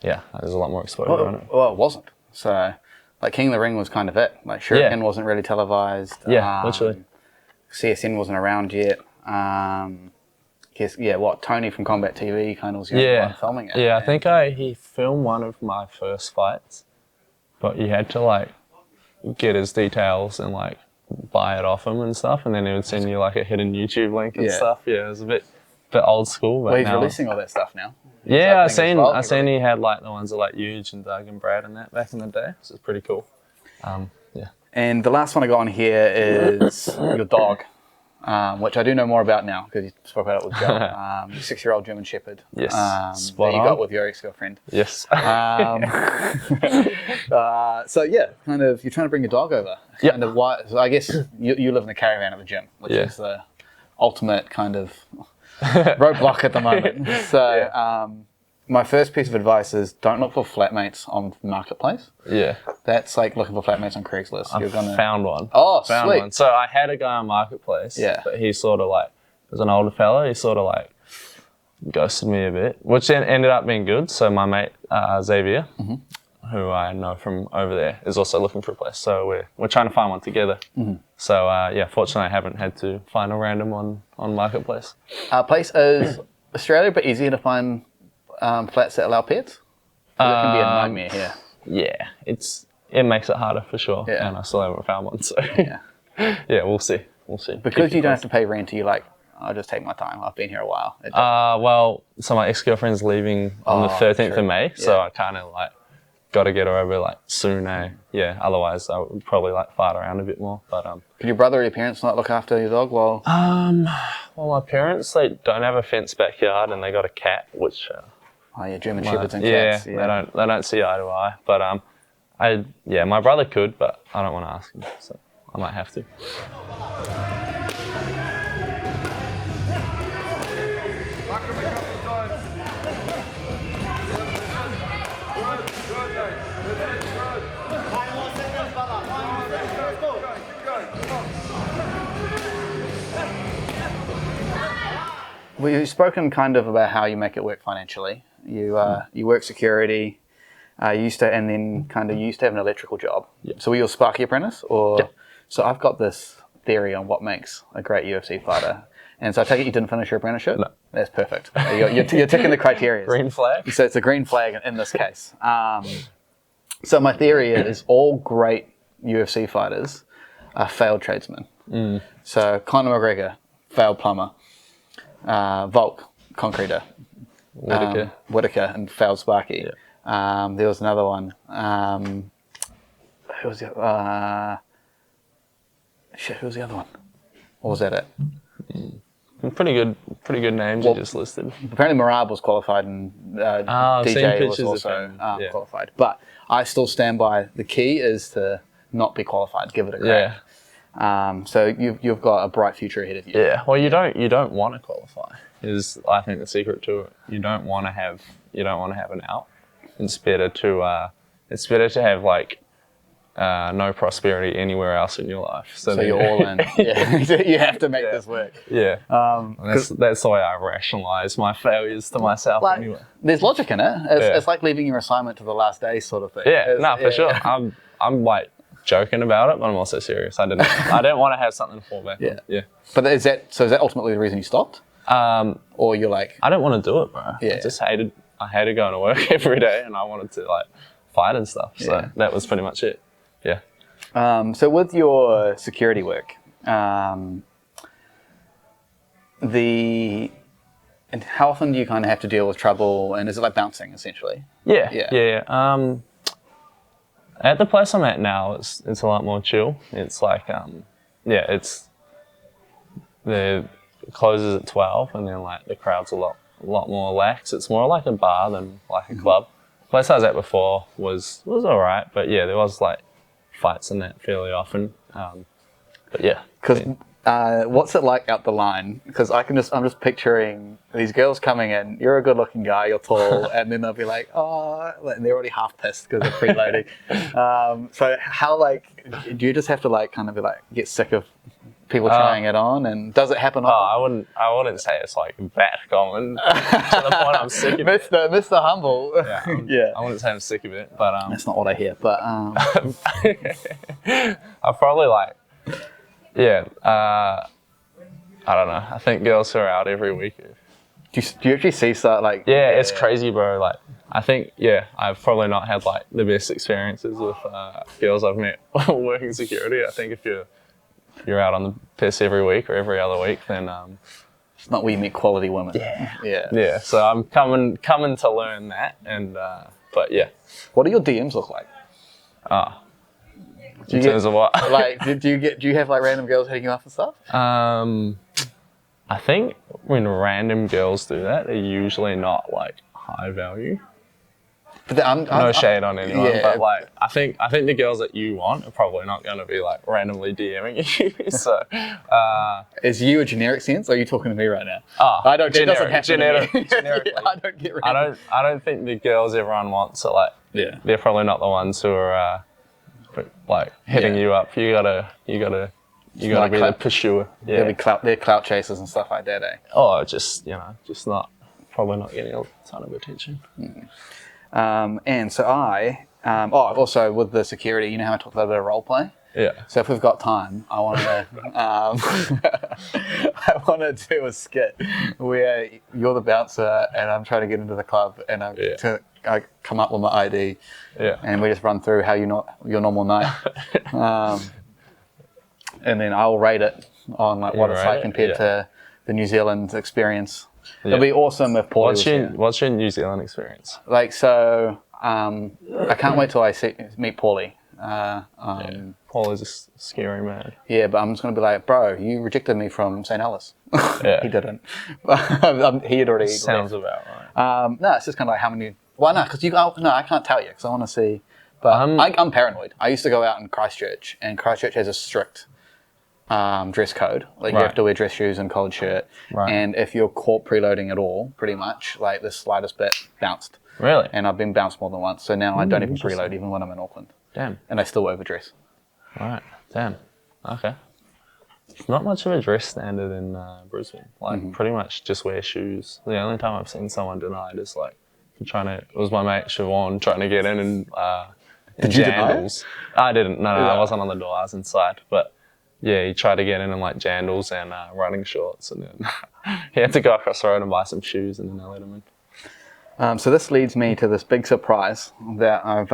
Speaker 1: there's a lot more exposure on it.
Speaker 2: Well, it wasn't. So, like King of the Ring was kind of it. Like Shuriken wasn't really televised.
Speaker 1: Yeah, literally.
Speaker 2: CSN wasn't around yet. Tony from Combat TV kind of was the only one filming it.
Speaker 1: Yeah, I think he filmed one of my first fights, but you had to like get his details and like buy it off him and stuff, and then he would send you like a hidden YouTube link and stuff. Yeah, it was a bit old school. But
Speaker 2: he's releasing all that stuff now.
Speaker 1: Yeah, I seen he had like the ones that like Huge and Doug and Brad and that back in the day. So it's pretty cool.
Speaker 2: And the last one I got on here is your dog, which I do know more about now because you spoke about it with Joe. 6-year-old German Shepherd.
Speaker 1: Yes,
Speaker 2: that you got with your ex-girlfriend.
Speaker 1: Yes.
Speaker 2: So yeah, kind of you're trying to bring your dog over. Kind of why? So I guess you live in the caravan at the gym, which is the ultimate kind of roadblock at the moment. So my first piece of advice is don't look for flatmates on Marketplace.
Speaker 1: Yeah.
Speaker 2: That's like looking for flatmates on Craigslist.
Speaker 1: I found one.
Speaker 2: Oh,
Speaker 1: found
Speaker 2: sweet.
Speaker 1: one. So I had a guy on Marketplace. Yeah. But he sort of like, was an older fella, he sort of like ghosted me a bit, which then ended up being good. So my mate, Xavier, who I know from over there, is also looking for a place. So we're trying to find one together. So fortunately I haven't had to find a random on Marketplace.
Speaker 2: Place is Australia, but easier to find flats that allow pets? That can be a nightmare here.
Speaker 1: Yeah, it makes it harder for sure. Yeah. And I still haven't found one. So we'll see.
Speaker 2: Because you don't have to pay rent, you're like, I'll just take my time. I've been here a while.
Speaker 1: So my ex-girlfriend's leaving on the 13th of May, so I kind of like got to get her over like soon. Yeah, otherwise I would probably like fight around a bit more. But
Speaker 2: could your brother or your parents not look after your dog while?
Speaker 1: Well, my parents, they don't have a fenced backyard and they got a cat, which.
Speaker 2: German Shepherds and cats.
Speaker 1: Yeah, they don't see eye to eye. But my brother could, but I don't want to ask him, so I might have to.
Speaker 2: Well, you've spoken kind of about how you make it work financially. You work security. You used to have an electrical job. Yep. So were you a Sparky apprentice, or? Yep. So I've got this theory on what makes a great UFC fighter, and so I take it you didn't finish your apprenticeship. No, that's perfect. You're ticking the criteria.
Speaker 1: Green flag.
Speaker 2: So it's a green flag in this case. So my theory is all great UFC fighters are failed tradesmen. So Conor McGregor, failed plumber. Volk, concreter. Whittaker and failed Sparky. Yeah. There was another one. Who was the other one? Or was that it?
Speaker 1: Pretty good names you just listed.
Speaker 2: Apparently Marab was qualified and DJ was also qualified. But I still stand by the key is to not be qualified. Give it a crack. Yeah. So you've got a bright future ahead of you.
Speaker 1: Yeah. Well, you don't want to qualify. Is I think the secret to it. You don't want to have an out. It's better to have like no prosperity anywhere else in your life. So
Speaker 2: you're all in. Yeah. You have to make this work.
Speaker 1: Yeah. That's the way I rationalise my failures to myself anyway.
Speaker 2: There's logic in it. It's like leaving your assignment to the last day sort of thing.
Speaker 1: Yeah. For sure. I'm like joking about it, but I'm also serious. I didn't want to have something to fall back on. Yeah.
Speaker 2: But is that ultimately the reason you stopped? Or you're like,
Speaker 1: I don't want to do it, bro. Yeah. I hated going to work every day, and I wanted to like fight and stuff. So that was pretty much it. Yeah.
Speaker 2: So with your security work, and how often do you kind of have to deal with trouble? And is it like bouncing essentially?
Speaker 1: Yeah. At the place I'm at now, it's a lot more chill. It's like, it closes at 12, and then like the crowd's a lot more lax. It's more like a bar than like a club. The place I was at before was alright, but yeah, there was like fights in that fairly often. But yeah.
Speaker 2: Because what's it like out the line? Because I'm just picturing these girls coming in. You're a good-looking guy. You're tall, and then they'll be like, "Oh," and they're already half pissed because they're preloading. So how do you just have to kind of be get sick of people trying it on? And does it happen often?
Speaker 1: I wouldn't say it's like that common to the point I'm sick of it.
Speaker 2: Mr. Humble.
Speaker 1: Yeah, I wouldn't say I'm sick of it, but
Speaker 2: that's not what I hear. But
Speaker 1: I probably I don't know. I think girls who are out every week.
Speaker 2: Do you actually see stuff
Speaker 1: Yeah, it's crazy, bro. I think I've probably not had the best experiences with girls I've met working security. I think if you're out on the piss every week or every other week, then
Speaker 2: it's not where you meet quality women.
Speaker 1: Yeah. So I'm coming to learn that, and but yeah.
Speaker 2: What do your DMs look like?
Speaker 1: In terms of what?
Speaker 2: Do you have random girls hitting you up and stuff?
Speaker 1: I think when random girls do that, they're usually not high value.
Speaker 2: But
Speaker 1: no shade on anyone,
Speaker 2: yeah.
Speaker 1: but I think the girls that you want are probably not going to be randomly DMing you. So,
Speaker 2: is you a generic sense? Or are you talking to me right now?
Speaker 1: I
Speaker 2: don't. It doesn't happen
Speaker 1: generically.
Speaker 2: I don't get. Random.
Speaker 1: I don't think the girls everyone wants are they're probably not the ones who are hitting you up. You gotta be the pursuer. Yeah.
Speaker 2: They're clout chasers and stuff like that, eh?
Speaker 1: Oh, just probably not getting a ton of attention.
Speaker 2: And so also with the security, you know how I talked about a bit of role play?
Speaker 1: Yeah.
Speaker 2: So if we've got time, I want to I want to do a skit where you're the bouncer and I'm trying to get into the club and I come up with my ID and we just run through how your normal night. And then I'll rate it on what it's like compared to the New Zealand experience. It'd be awesome if Paulie was here.
Speaker 1: What's your New Zealand experience?
Speaker 2: I can't wait till I meet Paulie.
Speaker 1: Paulie's a scary man.
Speaker 2: Yeah, but I'm just going to be like, bro, you rejected me from St. Alice. He didn't. He had already
Speaker 1: Sounds
Speaker 2: left.
Speaker 1: about right.
Speaker 2: No, it's just kind of how many... Why not? Because I can't tell you because I want to see... But I'm paranoid. I used to go out in Christchurch, and Christchurch has a strict dress code. You have to wear dress shoes and collared shirt.
Speaker 1: Right.
Speaker 2: And if you're caught preloading at all, pretty much, the slightest bit, bounced.
Speaker 1: Really?
Speaker 2: And I've been bounced more than once. So now I don't even preload, even when I'm in Auckland.
Speaker 1: Damn.
Speaker 2: And I still overdress.
Speaker 1: Right. Damn. Okay. It's not much of a dress standard in Brisbane. Pretty much just wear shoes. The only time I've seen someone denied is it was my mate Siobhan trying to get in and
Speaker 2: Did you deny it?
Speaker 1: I didn't. No, I wasn't on the door. I was inside. But yeah, he tried to get in jandals and running shorts, and then he had to go across the road and buy some shoes, and then I let him in.
Speaker 2: So this leads me to this big surprise that I've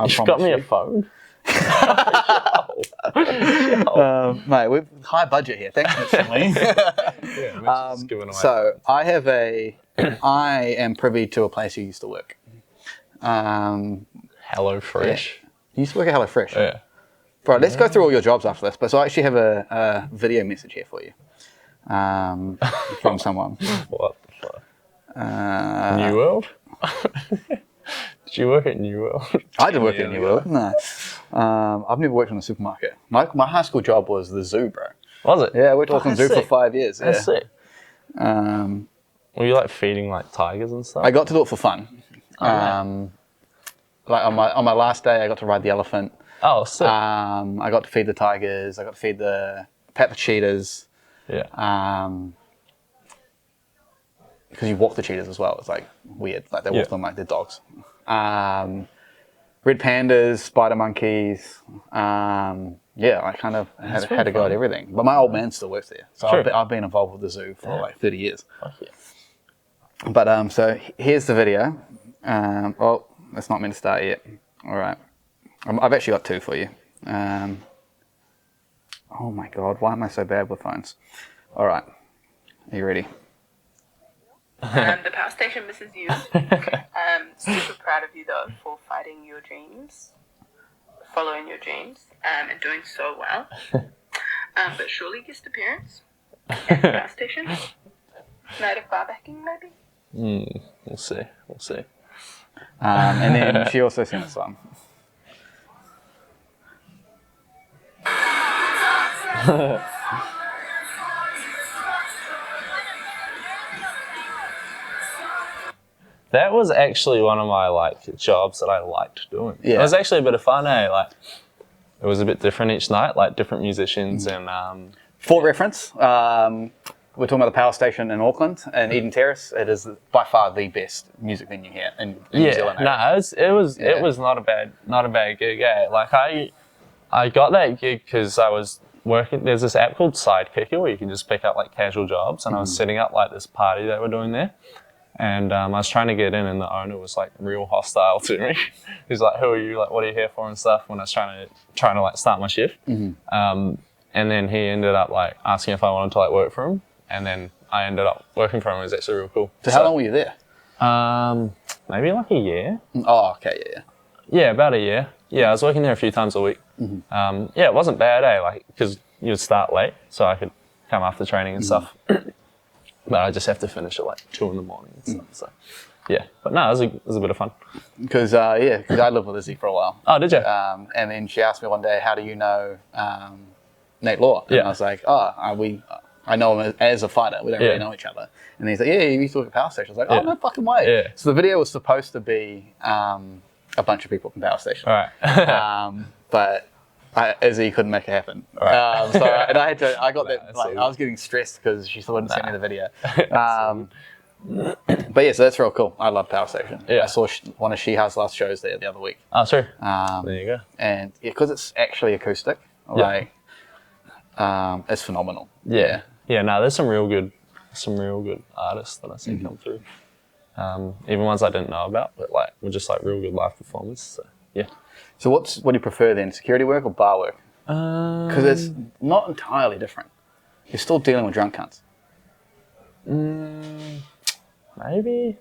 Speaker 1: You've got me a phone?
Speaker 2: Mate, we've high budget here. Thanks, Mr. Lee. So I am privy to a place you used to work.
Speaker 1: Hello Fresh.
Speaker 2: Yeah. You used to work at Hello Fresh?
Speaker 1: Yeah.
Speaker 2: Bro, let's go through all your jobs after this. But so I actually have a video message here for you from someone.
Speaker 1: What the fuck? New World? Did you work at New World?
Speaker 2: I did work at New World. No. I've never worked in a supermarket. My high school job was the zoo, bro.
Speaker 1: Was it?
Speaker 2: Yeah, I worked in the zoo for 5 years.
Speaker 1: That's sick.
Speaker 2: Were
Speaker 1: you feeding tigers and stuff?
Speaker 2: I got to do it for fun. On my last day, I got to ride the elephant.
Speaker 1: Oh, sick.
Speaker 2: I got to feed the tigers. I got to pet the cheetahs.
Speaker 1: Yeah.
Speaker 2: Because you walk the cheetahs as well. It's weird. They walk them like they're dogs. Red pandas, spider monkeys. I kind of had to go at everything. But my old man still works there. So I've been involved with the zoo for 30 years.
Speaker 1: Oh, yeah.
Speaker 2: But so here's the video. It's not meant to start yet. All right. I've actually got two for you. Oh my God, why am I so bad with phones? All right. Are you ready?
Speaker 5: The power station misses you. Super proud of you though for fighting your dreams following your dreams and doing so well. But surely guest appearance at the gas station. Night of barbecue, maybe.
Speaker 1: We'll see.
Speaker 2: And then she also sent us one.
Speaker 1: That was actually one of my jobs that I liked doing.
Speaker 2: Yeah.
Speaker 1: It was actually a bit of fun, Like it was a bit different each night, like different musicians and.
Speaker 2: For reference, we're talking about the Power Station in Auckland and Eden Terrace. It is by far the best music venue here in New Zealand.
Speaker 1: It was not a bad gig. Like I got that gig because I was working. There's this app called Sidekicker where you can just pick up like casual jobs, and I was setting up like this party that we're doing there. And I was trying to get in, and the owner was like real hostile to me. He's like, "Who are you? Like, what are you here for?" and stuff. When I was trying to like start my shift, and then he ended up like asking if I wanted to like work for him, and then I ended up working for him. It was actually real cool.
Speaker 2: So how long were you there?
Speaker 1: Maybe like a year.
Speaker 2: Oh, okay, yeah.
Speaker 1: Yeah, about a year. Yeah, I was working there a few times a week. Yeah, it wasn't bad, Like, because you'd start late, so I could come after training and stuff. But I just have to finish at like 2 a.m. and stuff. So, yeah. But no, it was a bit of fun. Because
Speaker 2: I lived with Izzy for a while.
Speaker 1: Oh, did you?
Speaker 2: And then she asked me one day, "How do you know Nate Law?" And I was like, I know him as a fighter. We don't really know each other. And he's like, "Yeah, you used to work at Power Station." I was like, "Oh, no fucking way."
Speaker 1: Yeah.
Speaker 2: So the video was supposed to be a bunch of people from Power Station.
Speaker 1: All right.
Speaker 2: But Izzy couldn't make it happen.
Speaker 1: Right.
Speaker 2: I got that, I was getting stressed because she still wouldn't send me the video. But yeah, so that's real cool. I love Power Station.
Speaker 1: Yeah.
Speaker 2: I saw one of She-Ha's last shows there the other week.
Speaker 1: Oh, sure. There you go.
Speaker 2: And because it's actually acoustic, it's phenomenal.
Speaker 1: Yeah. Yeah, no, there's some real good artists that I see come through. Even ones I didn't know about, but like were just like real good live performers. So yeah.
Speaker 2: So what do you prefer then, security work or bar work? Because it's not entirely different. You're still dealing with drunk cunts.
Speaker 1: Maybe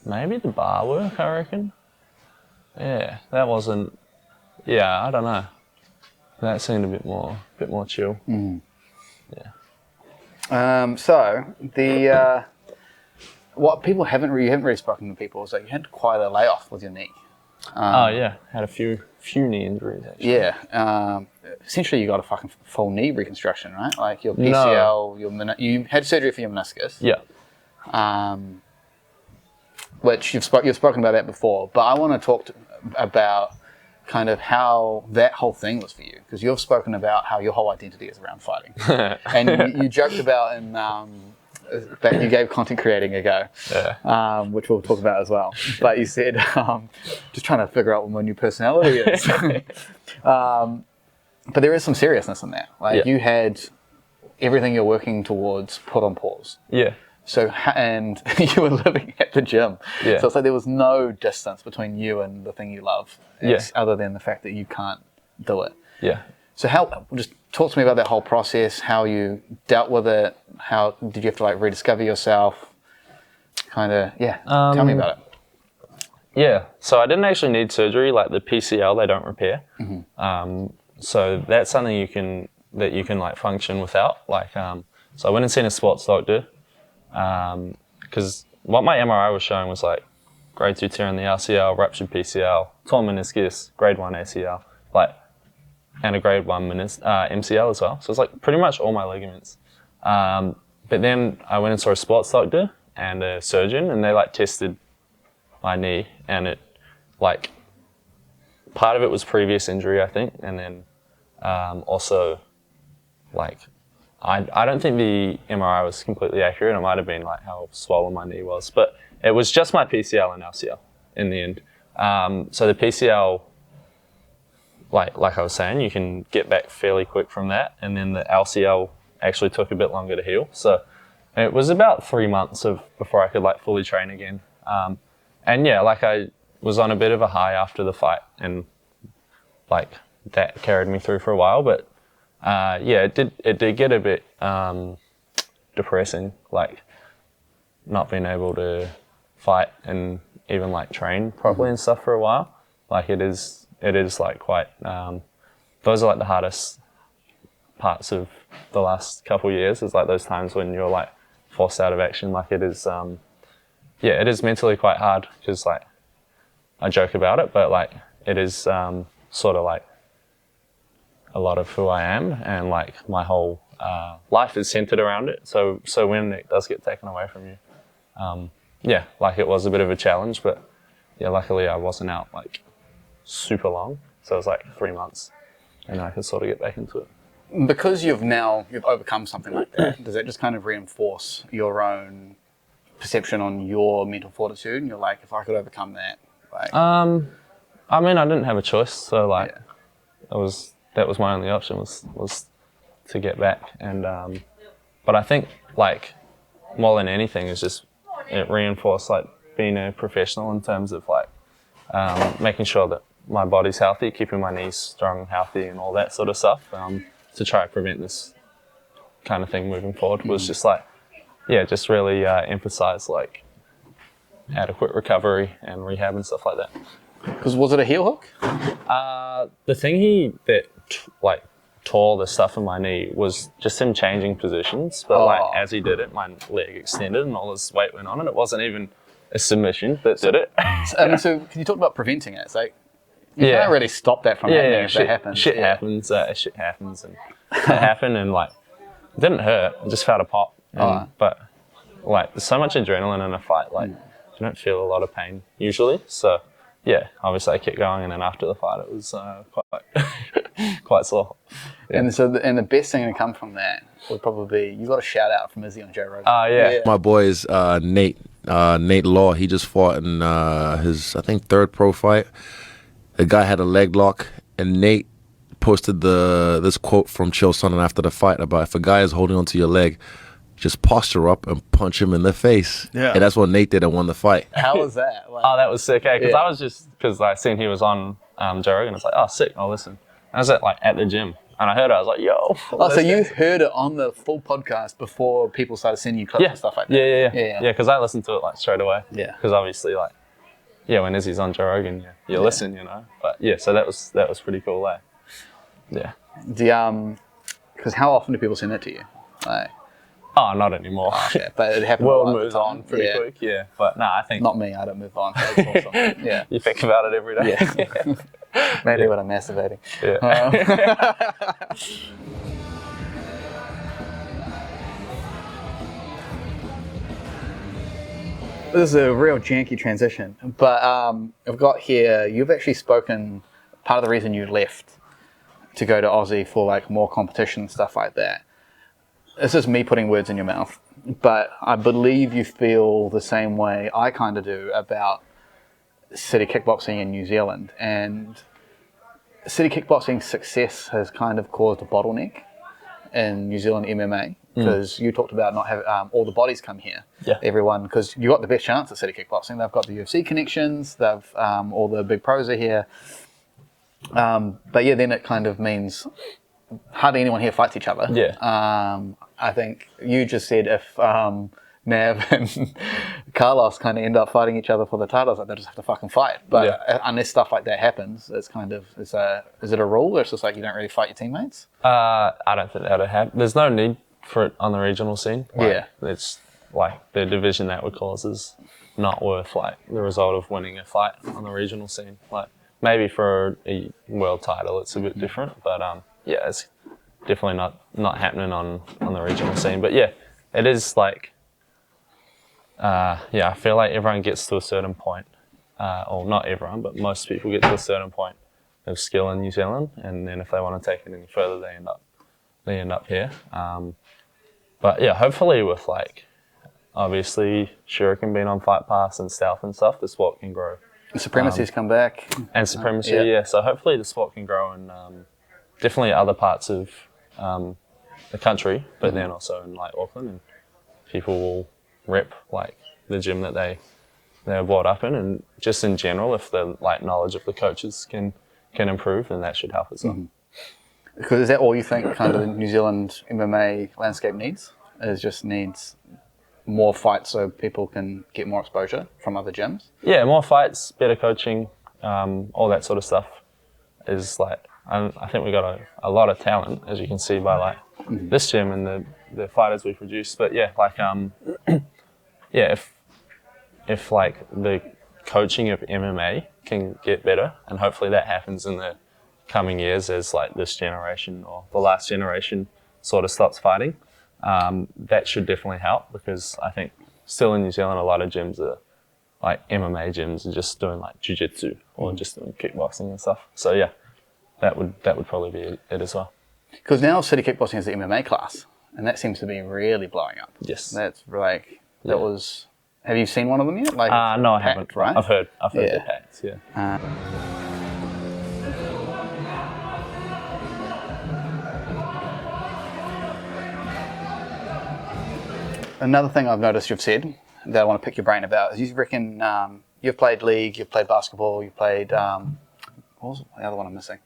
Speaker 1: the bar work, I reckon. Yeah, that wasn't. Yeah, I don't know. That seemed a bit more chill.
Speaker 2: Yeah. So the what people haven't really spoken to people is that you had quite a layoff with your knee.
Speaker 1: Had a few knee injuries actually.
Speaker 2: Yeah. Essentially, you got a fucking full knee reconstruction, right? Like your PCL, you had surgery for your meniscus.
Speaker 1: Yeah.
Speaker 2: Which you've spoken about that before, but I want to talk about kind of how that whole thing was for you, because you've spoken about how your whole identity is around fighting, and you joked about in that you gave content creating a go, which we'll talk about as well. But you said just trying to figure out what my new personality is. But there is some seriousness in that. Like you had everything you're working towards put on pause.
Speaker 1: Yeah.
Speaker 2: So, and you were living at the gym.
Speaker 1: Yeah.
Speaker 2: So it's like there was no distance between you and the thing you love, other than the fact that you can't do it.
Speaker 1: Yeah. So
Speaker 2: just talk to me about that whole process, how you dealt with it, how did you have to like rediscover yourself? Tell me about it.
Speaker 1: Yeah, so I didn't actually need surgery. Like the PCL, they don't repair. So that's something you can like function without. Like, so I went and seen a sports doctor. Because what my MRI was showing was like grade 2 tear in the LCL, ruptured PCL, torn meniscus, grade 1 ACL, and a grade 1 MCL as well. So it's like pretty much all my ligaments. But then I went and saw a sports doctor and a surgeon, and they like tested my knee, and it like part of it was previous injury, I think, and then also like. I don't think the MRI was completely accurate. It might have been like how swollen my knee was, but it was just my PCL and LCL in the end. So the PCL, like I was saying, you can get back fairly quick from that, and then the LCL actually took a bit longer to heal. So it was about 3 months before I could like fully train again. And yeah, like I was on a bit of a high after the fight, and like that carried me through for a while, but. It did get a bit depressing, like not being able to fight and even like train properly and stuff for a while. Like it is it is like quite. Those are like the hardest parts of the last couple of years. Is like those times when you're like forced out of action. Like it is. It is mentally quite hard because like I joke about it, but like it is sort of like a lot of who I am, and like my whole life is centered around it. So when it does get taken away from you, like it was a bit of a challenge, but yeah, luckily I wasn't out like super long, so it was like 3 months, and I could sort of get back into it.
Speaker 2: Because you've overcome something like that, does that just kind of reinforce your own perception on your mental fortitude? And you're like, if I could overcome that, like.
Speaker 1: I mean, I didn't have a choice, so like, that was my only option was to get back, and but I think like more than anything is just it reinforced like being a professional in terms of like making sure that my body's healthy, keeping my knees strong and healthy, and all that sort of stuff. To try to prevent this kind of thing moving forward was just like, just really emphasize like adequate recovery and rehab and stuff like that.
Speaker 2: Because was it a heel hook?
Speaker 1: The thing that tore the stuff in my knee was just him changing positions, but like as he did it, my leg extended and all this weight went on, and it wasn't even a submission that did it.
Speaker 2: So can you talk about preventing it? It's like you can't really stop that from happening if that happens.
Speaker 1: Shit happens, and it happened, and like it didn't hurt. I just felt a pop, but like there's so much adrenaline in a fight, like you don't feel a lot of pain usually. So yeah, obviously I kept going, and then after the fight it was quite sore. Yeah.
Speaker 2: And the best thing to come from that would probably be you got a shout out from Izzy on Joe Rogan.
Speaker 6: My boy is Nate Law. He just fought in his I think 3rd pro fight. The guy had a leg lock, and Nate posted this quote from Chael Sonnen after the fight about if a guy is holding onto your leg, just posture up and punch him in the face. Yeah. And that's what Nate did and won the fight.
Speaker 2: How was that? Like,
Speaker 1: that was sick, because I seen he was on Joe Rogan. I was like, oh, sick, I'll listen. I was at the gym, and I heard it. I was like, yo.
Speaker 2: So you heard it on the full podcast before people started sending you clips and stuff like that?
Speaker 1: Yeah, because I listened to it like straight away. Yeah. Because obviously when Izzy's on Joe Rogan, you listen, you know. But yeah, so that was pretty cool, eh? Yeah.
Speaker 2: Because how often do people send that to you? Like,
Speaker 1: not anymore.
Speaker 2: Oh, okay. But it happens.
Speaker 1: World moves on pretty quick, yeah. But no, I think
Speaker 2: not me. I don't move on. That's awesome. Yeah.
Speaker 1: You think about it every day.
Speaker 2: Yeah. Maybe when I'm masturbating.
Speaker 1: Yeah.
Speaker 2: This is a real janky transition, but I've got here, you've actually spoken, part of the reason you left to go to Aussie for like more competition and stuff like that. This is me putting words in your mouth, but I believe you feel the same way I kind of do about City Kickboxing in New Zealand, and City Kickboxing's success has kind of caused a bottleneck in New Zealand MMA. Because you talked about not having all the bodies come here. Yeah. Everyone, because you got the best chance at City Kickboxing. They've got the UFC connections. They've all the big pros are here. But yeah, then it kind of means hardly anyone here fights each other. Yeah. I think you just said if Nav and Carlos kind of end up fighting each other for the titles, like they just have to fucking fight. But unless stuff like that happens, it's kind of is it a rule, or it's just like you don't really fight your teammates?
Speaker 1: I don't think that would happen. There's no need for it on the regional scene. It's like the division that would cause is not worth like the result of winning a fight on the regional scene. Like maybe for a world title it's a bit different, but it's definitely not happening on the regional scene. But yeah, it is like I feel like everyone gets to a certain point, or not everyone, but most people get to a certain point of skill in New Zealand, and then if they want to take it any further, they end up here. But yeah, hopefully with like, obviously Shuriken being on Fight Pass and Stealth and stuff, the sport can grow.
Speaker 2: Supremacy's come back.
Speaker 1: And Supremacy, so hopefully the sport can grow in definitely other parts of the country, but then also in like Auckland, and people will rep like the gym that they were brought up in, and just in general, if the like knowledge of the coaches can improve, then that should help as well.
Speaker 2: Because is that all you think kind of the New Zealand MMA landscape needs? It just needs more fights so people can get more exposure from other gyms?
Speaker 1: Yeah, more fights, better coaching, all that sort of stuff. is like, I think we got a lot of talent, as you can see by like this gym and the fighters we produce. But yeah, like yeah, if like the coaching of MMA can get better, and hopefully that happens in the coming years as like this generation or the last generation sort of stops fighting, that should definitely help, because I think still in New Zealand a lot of gyms are like MMA gyms are just doing like jiu-jitsu or just doing kickboxing and stuff. So yeah, that would probably be it as well.
Speaker 2: Because now City Kickboxing is the MMA class, and that seems to be really blowing up.
Speaker 1: Yes.
Speaker 2: That's like, that was, have you seen one of them yet? Like,
Speaker 1: no, I
Speaker 2: packed,
Speaker 1: haven't.
Speaker 2: right?
Speaker 1: I've heard
Speaker 2: Yeah.
Speaker 1: they're packed, yeah.
Speaker 2: Another thing I've noticed you've said that I want to pick your brain about is you reckon you've played league, you've played basketball, you've played, what was the other one I'm missing?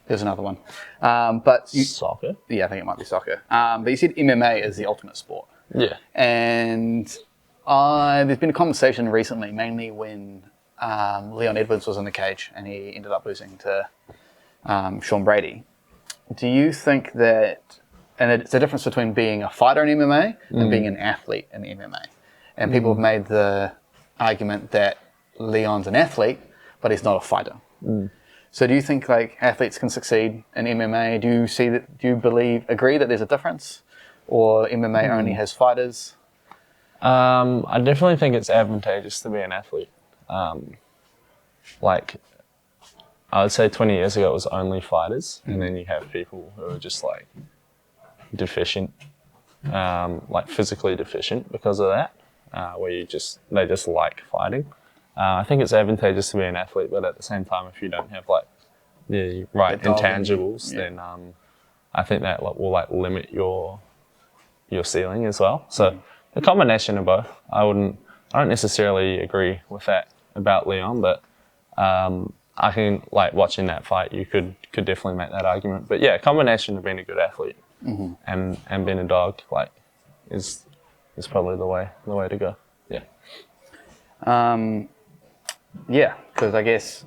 Speaker 2: There's another one. But
Speaker 1: Soccer?
Speaker 2: Yeah, I think it might be soccer. But you said MMA is the ultimate sport.
Speaker 1: Yeah.
Speaker 2: And there's been a conversation recently, mainly when Leon Edwards was in the cage and he ended up losing to Sean Brady. Do you think that, and it's a difference between being a fighter in MMA and being an athlete in MMA. And people have made the argument that Leon's an athlete, but he's not a fighter. So do you think like athletes can succeed in MMA? Do you see that? Do you agree that there's a difference, or MMA only has fighters?
Speaker 1: I definitely think it's advantageous to be an athlete. Like, I would say 20 years ago it was only fighters, and then you have people who are just like deficient, like physically deficient because of that, where they just like fighting. I think it's advantageous to be an athlete, but at the same time, if you don't have like the right intangibles, then I think that will like limit your ceiling as well. So a combination of both. I don't necessarily agree with that about Leon, but I can, like, watching that fight, you could definitely make that argument. But yeah, a combination of being a good athlete and being a dog, like, is probably the way to go. Yeah.
Speaker 2: Yeah, because I guess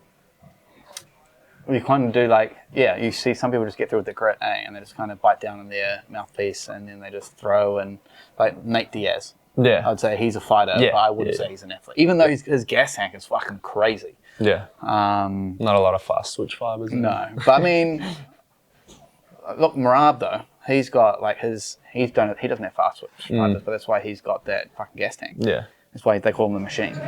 Speaker 2: we kind of do like, you see some people just get through with the grit, and they just kind of bite down on their mouthpiece and then they just throw, and like Nate Diaz.
Speaker 1: Yeah.
Speaker 2: I'd say he's a fighter, but I wouldn't say he's an athlete. Even though his gas tank is fucking crazy.
Speaker 1: Yeah. Not a lot of fast switch fibers.
Speaker 2: No, but I mean, look, Marab though, he's got like he doesn't have fast switch fibers, but that's why he's got that fucking gas tank.
Speaker 1: Yeah.
Speaker 2: That's why they call him the machine.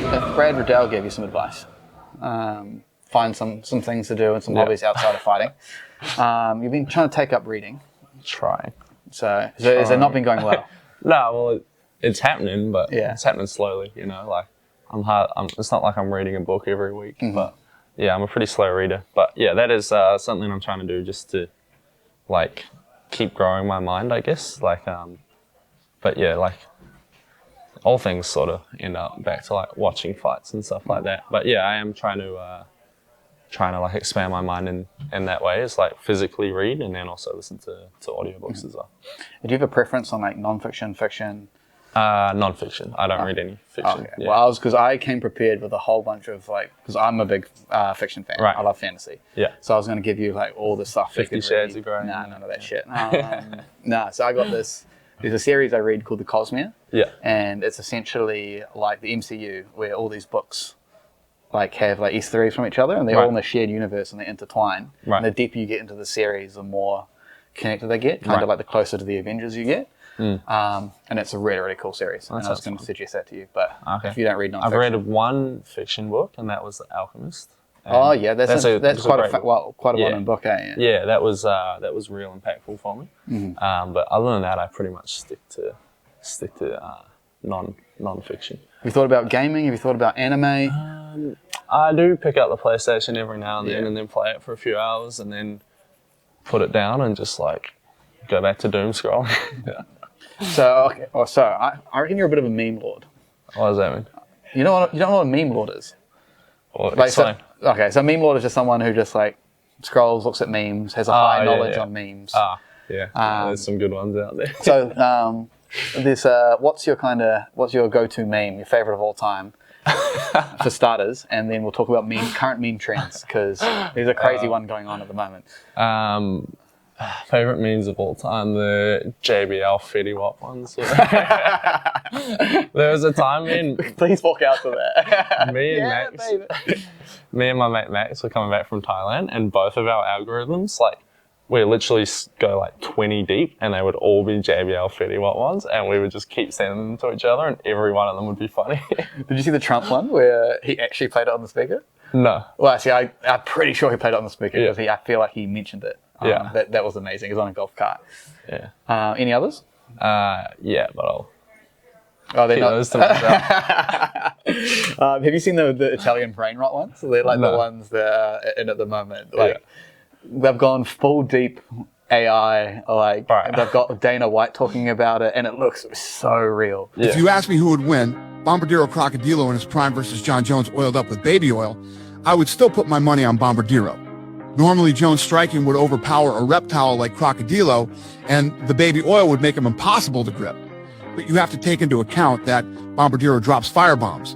Speaker 2: If Brad Riddell gave you some advice, find some things to do and some hobbies outside of fighting. You've been trying to take up reading.
Speaker 1: Trying.
Speaker 2: So has it not been going well?
Speaker 1: No, well, it's happening, but
Speaker 2: Yeah.
Speaker 1: it's happening slowly, you know, like it's not like I'm reading a book every week, but yeah, I'm a pretty slow reader. But yeah, that is something I'm trying to do just to like keep growing my mind, I guess. Like, but yeah, like all things sort of end up back to like watching fights and stuff like that. But yeah, I am trying to like expand my mind in that way, is like physically read and then also listen to audiobooks as well.
Speaker 2: Do you have a preference on like non-fiction, fiction?
Speaker 1: Non-fiction. I don't read any fiction.
Speaker 2: Okay.
Speaker 1: Yeah.
Speaker 2: Well, because I came prepared with a whole bunch of like, because I'm a big fiction fan.
Speaker 1: Right.
Speaker 2: I love fantasy.
Speaker 1: Yeah.
Speaker 2: So I was going to give you like all the stuff.
Speaker 1: 50 Shades of Grey.
Speaker 2: Nah, none of that shit. No. So I got this. There's a series I read called The Cosmere.
Speaker 1: Yeah.
Speaker 2: And it's essentially like the MCU, where all these books like have like Easter eggs from each other, and they're all in a shared universe and they intertwine.
Speaker 1: Right.
Speaker 2: And the deeper you get into the series, the more connected they get. Kind of like the closer to the Avengers you get. And it's a really, really cool series. And I was going to suggest that to you, but if you don't read non-fiction.
Speaker 1: I've read one fiction book, and that was The Alchemist.
Speaker 2: Oh yeah, that's quite a well-known book, eh?
Speaker 1: Yeah, that was real impactful for me. But other than that, I pretty much stick to non-fiction.
Speaker 2: Have you thought about gaming? Have you thought about anime?
Speaker 1: I do pick up the PlayStation every now and then, and then play it for a few hours, and then put it down and just like go back to doom scrolling.
Speaker 2: So I reckon you're a bit of a meme lord.
Speaker 1: What does that mean?
Speaker 2: You don't know what a meme lord is?
Speaker 1: Well,
Speaker 2: So meme lord is just someone who just like scrolls, looks at memes, has a high knowledge
Speaker 1: yeah.
Speaker 2: on memes.
Speaker 1: There's some good ones out there.
Speaker 2: So what's your go-to meme, your favorite of all time, for starters, and then we'll talk about current meme trends, because there's a crazy one going on at the moment.
Speaker 1: Favorite memes of all time, the JBL Fetty Wap ones. There was a time
Speaker 2: Please walk out to that.
Speaker 1: me and my mate Max were coming back from Thailand, and both of our algorithms, like, we literally go like 20 deep, and they would all be JBL Fetty Wap ones, and we would just keep sending them to each other, and every one of them would be funny.
Speaker 2: Did you see the Trump one where he actually played it on the speaker?
Speaker 1: No.
Speaker 2: Well, actually, I'm pretty sure he played it on the speaker, because I feel like he mentioned it. That was amazing. It was on a golf cart.
Speaker 1: Yeah.
Speaker 2: Any others?
Speaker 1: Yeah, but I'll
Speaker 2: they're
Speaker 1: keep
Speaker 2: not.
Speaker 1: those to myself.
Speaker 2: Have you seen the Italian brain rot ones? So they're like the ones that are in at the moment. Like, they've gone full deep AI. Like, they've got Dana White talking about it, and it looks so real.
Speaker 7: Yeah. If you ask me who would win, Bombardiro Crocodilo in his prime versus John Jones oiled up with baby oil, I would still put my money on Bombardiro. Normally, Jones' striking would overpower a reptile like Crocodilo, and the baby oil would make him impossible to grip. But you have to take into account that Bombardiro drops firebombs,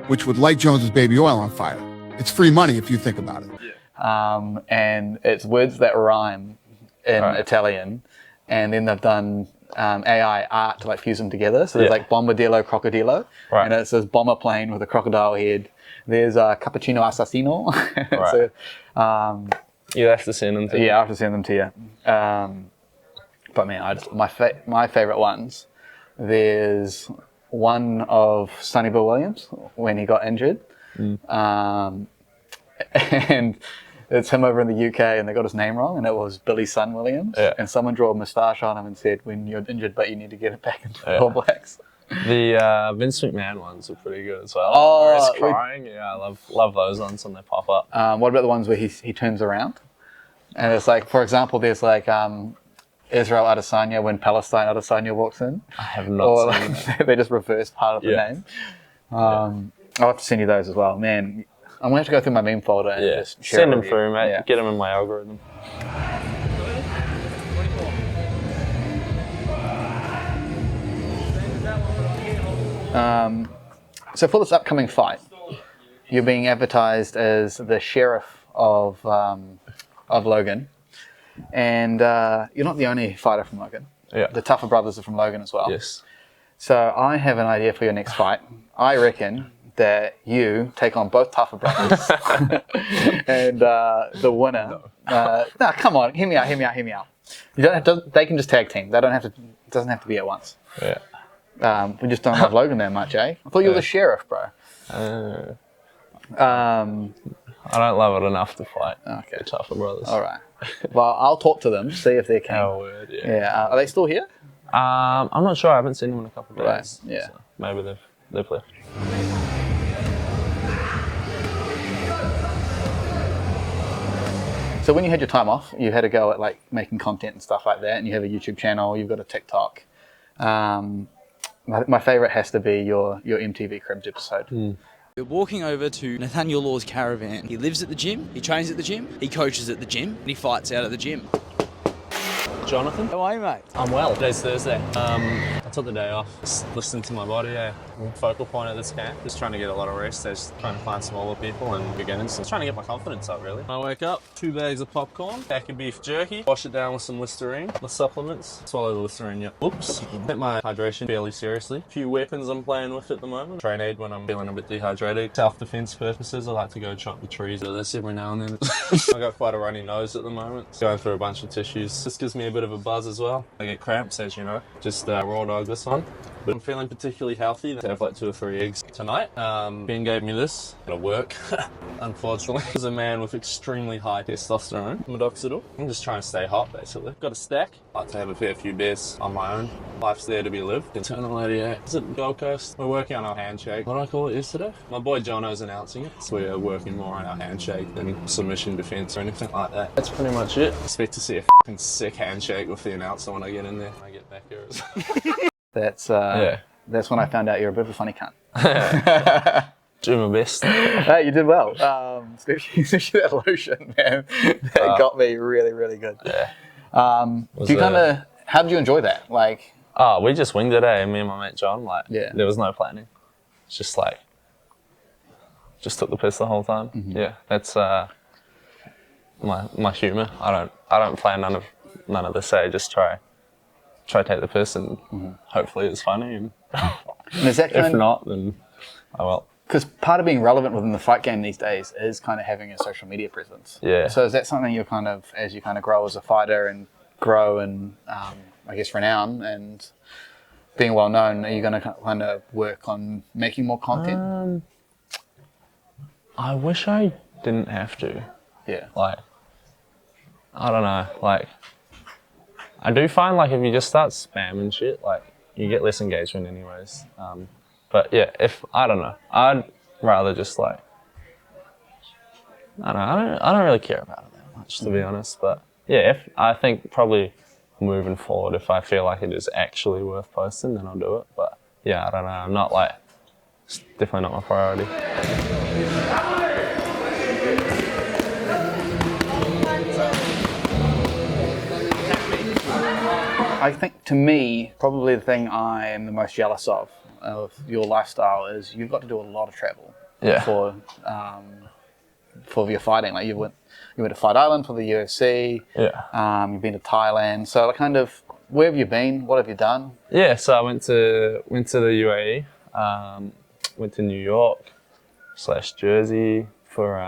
Speaker 7: which would light Jones's baby oil on fire. It's free money if you think about it.
Speaker 2: And it's words that rhyme in Italian, and then they've done AI art to like fuse them together. So there's like Bombardillo Crocodilo, and it says bomber plane with a crocodile head. There's Cappuccino Assassino. So,
Speaker 1: you have to send them to me.
Speaker 2: Yeah, I have to send them to you. But man, my favorite ones. There's one of Sonny Bill Williams when he got injured, and it's him over in the UK, and they got his name wrong, and it was Billy Son Williams, and someone drew a moustache on him and said, "When you're injured, but you need to get it back into All Blacks."
Speaker 1: The Vince McMahon ones are pretty good as well. Where he's crying. I love those ones when they pop up.
Speaker 2: What about the ones where he turns around? And it's like, for example, there's like Israel Adesanya when Palestine Adesanya walks in.
Speaker 1: I have not seen that.
Speaker 2: They just reverse part of the name. I'll have to send you those as well. Man, I'm going to have to go through my meme folder and just share
Speaker 1: Send
Speaker 2: it
Speaker 1: them
Speaker 2: with
Speaker 1: through,
Speaker 2: you.
Speaker 1: mate.
Speaker 2: Yeah.
Speaker 1: Get them in my algorithm.
Speaker 2: So for this upcoming fight, you're being advertised as the sheriff of Logan, and you're not the only fighter from Logan.
Speaker 1: Yeah.
Speaker 2: The Tafas brothers are from Logan as well.
Speaker 1: Yes.
Speaker 2: So I have an idea for your next fight. I reckon that you take on both Tafas brothers, and the winner. No, come on, hear me out. You don't have to. They can just tag team. They don't have to. It doesn't have to be at once.
Speaker 1: Yeah.
Speaker 2: We just don't love Logan that much, eh? I thought you were the sheriff, bro.
Speaker 1: I don't love it enough to fight the Tafas brothers.
Speaker 2: All right. Well, I'll talk to them, see if they're keen.
Speaker 1: Our word,
Speaker 2: Yeah. Are they still here?
Speaker 1: I'm not sure. I haven't seen them in a couple of days.
Speaker 2: Right. Yeah.
Speaker 1: So maybe they've left.
Speaker 2: So when you had your time off, you had to go at like making content and stuff like that, and you have a YouTube channel, you've got a TikTok. My favorite has to be your MTV Cribs episode.
Speaker 4: We're walking over to Nathaniel Law's caravan. He lives at the gym, he trains at the gym, he coaches at the gym, and he fights out at the gym.
Speaker 1: Jonathan?
Speaker 4: How are you, mate?
Speaker 1: I'm well. Today's Thursday. I took the day off, just listening to my body. Focal point at this camp, just trying to get a lot of rest. Just trying to find smaller people and beginners. Just trying to get my confidence up, really. I wake up, 2 bags of popcorn, pack of beef jerky, wash it down with some Listerine, my supplements, swallow the Listerine, yep. Oops. Take my hydration fairly seriously. A few weapons I'm playing with at the moment. Train aid when I'm feeling a bit dehydrated. Self-defense purposes, I like to go chop the trees. So this every now and then. I got quite a runny nose at the moment. Going through a bunch of tissues. This gives me a bit of a buzz as well. I get cramps, as you know. Just raw dog this one. But I'm feeling particularly healthy. I have like 2 or 3 eggs tonight. Ben gave me this. It'll work. Unfortunately. He's a man with extremely high testosterone. Modoxidil. I'm just trying to stay hot, basically. Got a stack. I like to have a fair few beers on my own. Life's there to be lived. Internal 88. Is it Gold Coast? We're working on our handshake. What did I call it yesterday? My boy Jono's announcing it. So we're working more on our handshake than submission defense or anything like that. That's pretty much it. Expect to see a fucking sick handshake with the announcer when I get in there. When I get back here.
Speaker 2: That's when I found out you're a bit of a funny cunt.
Speaker 1: do my best.
Speaker 2: Hey, you did well. Especially that lotion, man. That got me really, really good.
Speaker 1: Yeah.
Speaker 2: Do you kind of? How did you enjoy that? Like,
Speaker 1: Oh, we just winged it, me and my mate John. Like,
Speaker 2: Yeah.
Speaker 1: there was no planning. It's just like, just took the piss the whole time. Yeah, that's my humour. I don't plan none of this. I just try take the piss, and hopefully it's funny. And
Speaker 2: and is that
Speaker 1: if not, then I will.
Speaker 2: Because part of being relevant within the fight game these days is kind of having a social media presence.
Speaker 1: Yeah.
Speaker 2: So is that something you're kind of, as you kind of grow as a fighter and grow in, I guess, renown and being well known, are you going to kind of work on making more content?
Speaker 1: I wish I didn't have to.
Speaker 2: Yeah.
Speaker 1: Like, I don't know. Like, I do find like if you just start spamming shit, like you get less engagement anyways. But yeah, I don't know, I'd rather just like, I don't really care about it that much, to be honest. But yeah, I think probably moving forward, if I feel like it is actually worth posting, then I'll do it. But yeah, I don't know. I'm not like, it's definitely not my priority.
Speaker 2: I think to me, probably the thing I am the most jealous of your lifestyle is you've got to do a lot of travel for your fighting. Like you went to Fight Island for the UFC.
Speaker 1: Yeah.
Speaker 2: You've been to Thailand. So like kind of, where have you been? What have you done?
Speaker 1: Yeah. So I went to the UAE. Went to New York / Jersey for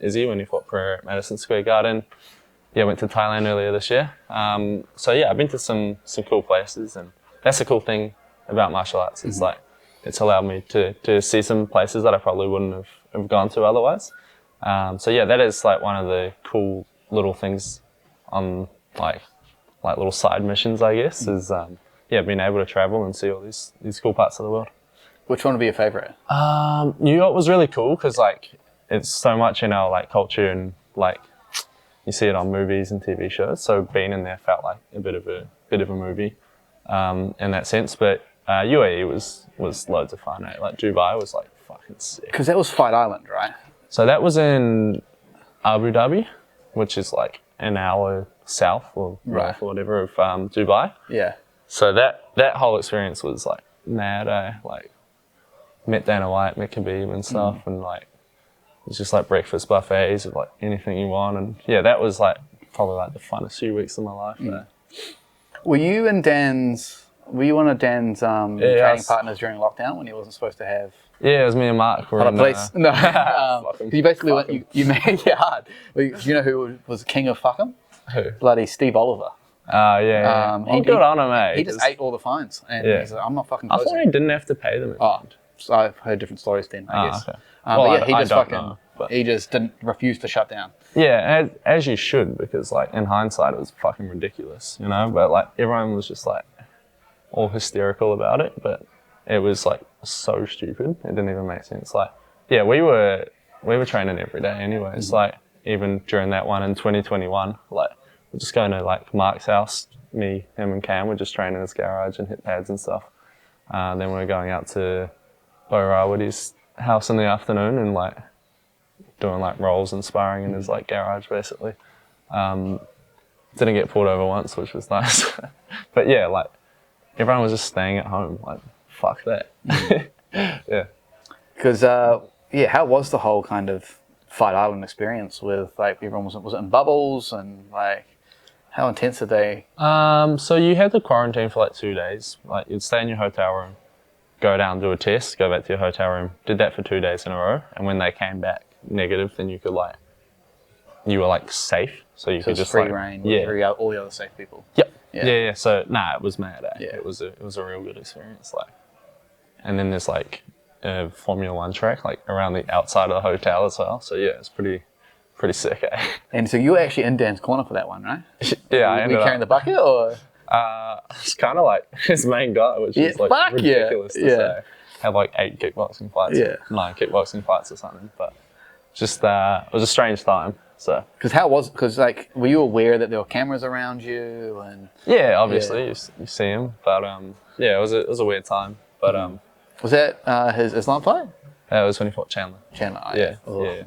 Speaker 1: Izzy when he fought for Madison Square Garden. Yeah, went to Thailand earlier this year. So yeah, I've been to some cool places, and that's the cool thing about martial arts. It's like, it's allowed me to see some places that I probably wouldn't have gone to otherwise. So yeah, that is like one of the cool little things on like little side missions, I guess, is being able to travel and see all these cool parts of the world.
Speaker 2: Which one would be your favorite?
Speaker 1: New York was really cool because like it's so much in our like culture, and like you see it on movies and TV shows. So being in there felt like a bit of a movie in that sense. But UAE was loads of fun. Like Dubai was like fucking sick.
Speaker 2: Because that was Fight Island, right?
Speaker 1: So that was in Abu Dhabi, which is like an hour south or north or whatever of Dubai.
Speaker 2: Yeah.
Speaker 1: So that whole experience was like mad. Like met Dana White, met Khabib and stuff, and like it's just like breakfast buffets of like anything you want. And yeah, that was like probably like the funnest few weeks of my life.
Speaker 2: Were you one of Dan's training partners during lockdown when he wasn't supposed to have?
Speaker 1: Yeah, it was me and Mark. Were in,
Speaker 2: police. No. You basically went, you made it hard. Do you know who was the king of fuckum?
Speaker 1: Who?
Speaker 2: Bloody Steve Oliver.
Speaker 1: Yeah. Good on him, eh?
Speaker 2: He just ate all the fines. And he's like, I'm not fucking
Speaker 1: I
Speaker 2: closing.
Speaker 1: thought he didn't have to pay them.
Speaker 2: So I've heard different stories then, I guess.
Speaker 1: Okay.
Speaker 2: But yeah, he just
Speaker 1: don't know, but
Speaker 2: he just didn't refuse to shut down.
Speaker 1: Yeah, as you should, because like in hindsight it was fucking ridiculous, you know. But like everyone was just like all hysterical about it, but it was like so stupid. It didn't even make sense. Like, yeah, we were training every day anyways. Like even during that one in 2021, like we're just going to like Mark's house. Me, him, and Cam were just training in his garage and hit pads and stuff. Then we were going out to Bo Rawadi's house in the afternoon and like doing like rolls and sparring in his like garage basically. Didn't get pulled over once, which was nice. But yeah, like everyone was just staying at home. Like fuck that. Yeah.
Speaker 2: Because how was the whole kind of Fight Island experience with like everyone was it in bubbles and like how intense are they?
Speaker 1: So you had to quarantine for like 2 days. Like you'd stay in your hotel room, go down, do a test, go back to your hotel room. Did that for 2 days in a row, and when they came back negative, then you were like safe, so you could just
Speaker 2: free
Speaker 1: like
Speaker 2: reign with all the other safe people.
Speaker 1: Yep. Yeah. So it was mad.
Speaker 2: Yeah.
Speaker 1: It was a real good experience. Like, and then there's like a Formula One track like around the outside of the hotel as well. So yeah, it's pretty sick.
Speaker 2: And so you were actually in Dan's corner for that one, right?
Speaker 1: Yeah, I ended
Speaker 2: up carrying the bucket, or
Speaker 1: it's kind of like his main guy, which is like ridiculous to say. Had like 8 kickboxing fights, 9 kickboxing fights or something, but just it was a strange time. So
Speaker 2: because like were you aware that there were cameras around you and
Speaker 1: obviously you see him, but it was a weird time. But
Speaker 2: was that his Islam fight?
Speaker 1: That was when he fought Chandler.
Speaker 2: Chandler.
Speaker 1: Yeah,
Speaker 2: Oh,
Speaker 1: yeah.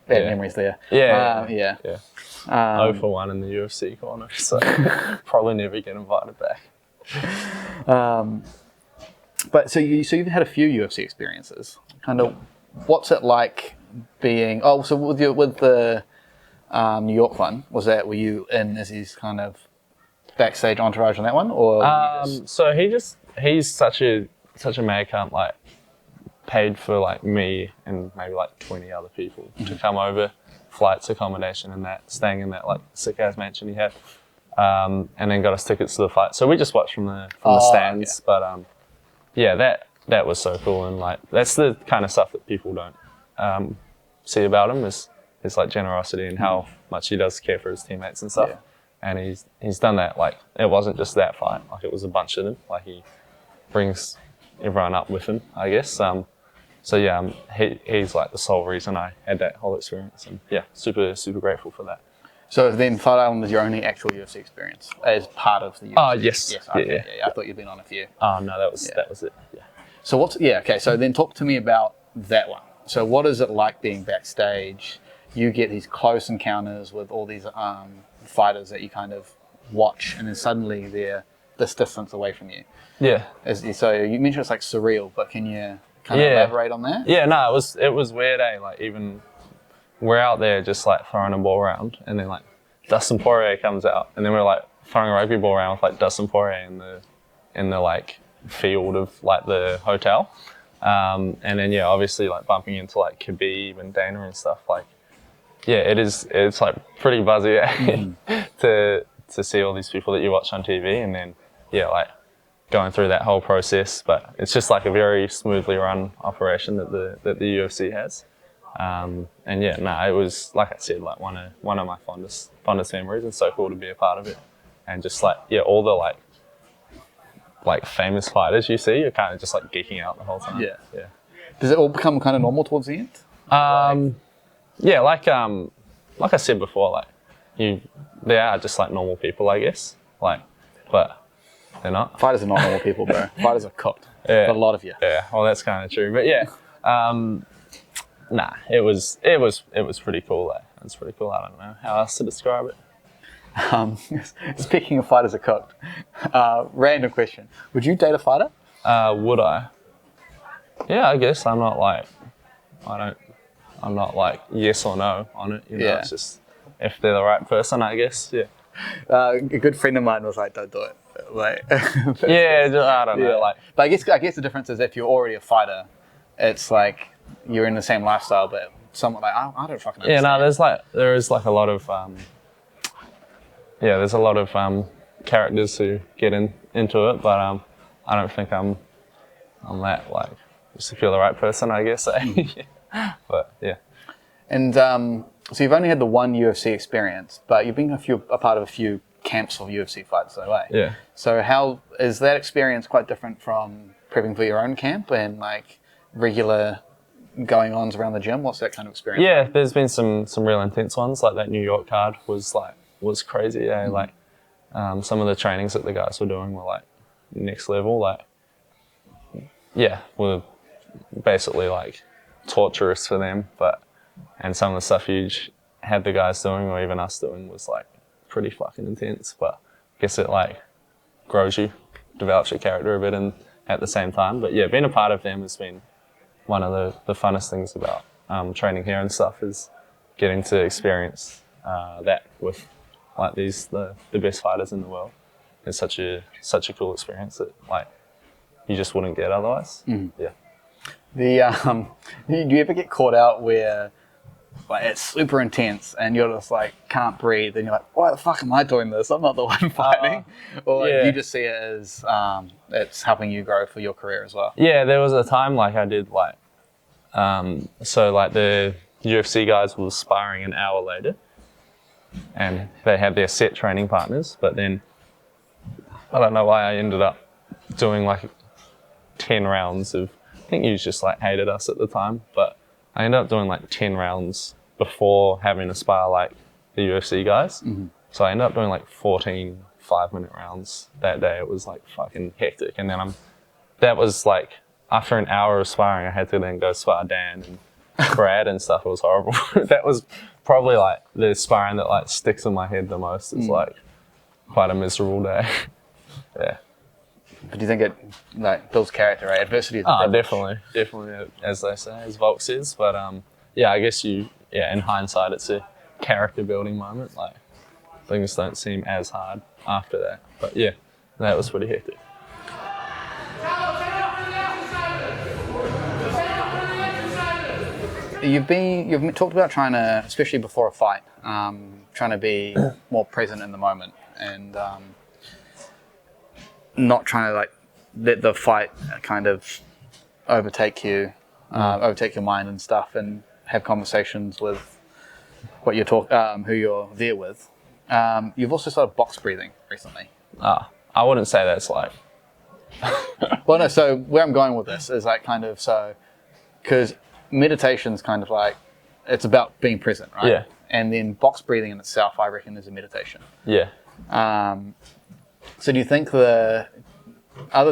Speaker 2: bad
Speaker 1: Yeah.
Speaker 2: memories there.
Speaker 1: Yeah,
Speaker 2: Yeah.
Speaker 1: yeah. 0
Speaker 2: Um,
Speaker 1: for 1 in the UFC corner, so probably never get invited back.
Speaker 2: But so you've had a few UFC experiences. Kind of, what's it like being? Oh, so with the New York one, were you in as his kind of backstage entourage on that one, or? Were you just,
Speaker 1: So he's such a mad cunt, like paid for like me and maybe like 20 other people to come over, flights, accommodation, and that, staying in that like sick ass mansion he had, and then got us tickets to the fight. So we just watched from the stands, but yeah, that was so cool, and like that's the kind of stuff that people don't see about him is like generosity and how much he does care for his teammates and stuff.
Speaker 2: Yeah.
Speaker 1: And he's done that. Like it wasn't just that fight, like it was a bunch of them. Like he brings everyone up with him, I guess. So yeah, he's like the sole reason I had that whole experience, and yeah, super grateful for that.
Speaker 2: so then Fight Island was your only actual UFC experience as part of the UFC?
Speaker 1: Oh yes,
Speaker 2: Okay, yeah. I thought you'd been on a few.
Speaker 1: Oh no, that was it. Yeah.
Speaker 2: So okay, so then talk to me about that one. So what is it like being backstage? You get these close encounters with all these fighters that you kind of watch, and then suddenly they're this distance away from you.
Speaker 1: Yeah.
Speaker 2: So you mentioned it's like surreal, but can you kind of elaborate on that?
Speaker 1: Yeah, no, it was weird, eh? Like even we're out there just like throwing a ball around, and then like Dustin Poirier comes out, and then we're like throwing a rugby ball around with like Dustin Poirier in the like field of like the hotel, and then obviously like bumping into like Khabib and Dana and stuff. Like it's like pretty buzzy to see all these people that you watch on TV, and then like going through that whole process. But it's just like a very smoothly run operation that the UFC has. And it was, like I said, like one of my fondest memories, and so cool to be a part of it. And just like all the like famous fighters you see, you're kind of just like geeking out the whole time. Yeah.
Speaker 2: Does it all become kind of normal towards the end?
Speaker 1: Yeah, like I said before, like they are just like normal people, I guess. Like, but they're not.
Speaker 2: Fighters are not normal people, bro. Fighters are cooked.
Speaker 1: Yeah.
Speaker 2: For a lot of you.
Speaker 1: Yeah, well, that's kind of true. But yeah, it was pretty cool. Like, it's pretty cool. I don't know how else to describe it.
Speaker 2: Speaking of fighters are cooked, random question: would you date a fighter?
Speaker 1: Would I? Yeah, I guess I'm not like yes or no on it. You know, it's just if they're the right person, I guess. Yeah.
Speaker 2: A good friend of mine was like, "Don't do it." Like,
Speaker 1: I don't know. Like,
Speaker 2: but I guess the difference is if you're already a fighter, it's like you're in the same lifestyle, but someone like I don't fucking understand.
Speaker 1: Yeah, no, there is like a lot of there's a lot of characters who get into it, but I don't think I'm that like just if you're the right person, I guess. But yeah.
Speaker 2: And so you've only had the one UFC experience, but you've been a part of a few camps of UFC fights that way.
Speaker 1: Yeah.
Speaker 2: So how is that experience quite different from prepping for your own camp and like regular going-ons around the gym? What's that kind of experience?
Speaker 1: Yeah, there's been some real intense ones. Like that New York card was crazy. Yeah, like some of the trainings that the guys were doing were like next level. Like were basically like torturous for them. And some of the stuff you had the guys doing or even us doing was like pretty fucking intense. But I guess it like grows you, develops your character a bit, and at the same time. But yeah, being a part of them has been one of the funnest things about training here and stuff, is getting to experience that with like the best fighters in the world. It's such a cool experience that like you just wouldn't get otherwise. Yeah.
Speaker 2: Do you ever get caught out where like it's super intense and you're just like can't breathe and you're like, why the fuck am I doing this? I'm not the one fighting. Or
Speaker 1: yeah.
Speaker 2: you just see it as it's helping you grow for your career as well?
Speaker 1: Yeah, there was a time like I did like so like the UFC guys were sparring an hour later and they had their set training partners, but then I don't know why I ended up doing like 10 rounds of, I think you just like hated us at the time, but I ended up doing like 10 rounds before having to spar like the UFC guys. So I ended up doing like 14 5-minute rounds that day. It was like fucking hectic. And then that was like after an hour of sparring, I had to then go spar Dan and Brad and stuff. It was horrible. That was probably like the sparring that like sticks in my head the most. It's like quite a miserable day. Yeah.
Speaker 2: But do you think it like builds character, right? Adversity is a privilege.
Speaker 1: Definitely, as they say, as Volk says. But yeah, I guess in hindsight, it's a character building moment. Like things don't seem as hard after that. But yeah, that was pretty hectic.
Speaker 2: You've talked about trying to, especially before a fight, trying to be more present in the moment and not trying to like let the fight kind of overtake you, overtake your mind and stuff, and have conversations with what you're who you're there with. You've also started box breathing recently.
Speaker 1: I wouldn't say that's like.
Speaker 2: Well, no. So where I'm going with this is like kind of because meditation's kind of like it's about being present, right?
Speaker 1: Yeah.
Speaker 2: And then box breathing in itself, I reckon, is a meditation.
Speaker 1: Yeah.
Speaker 2: So do you think other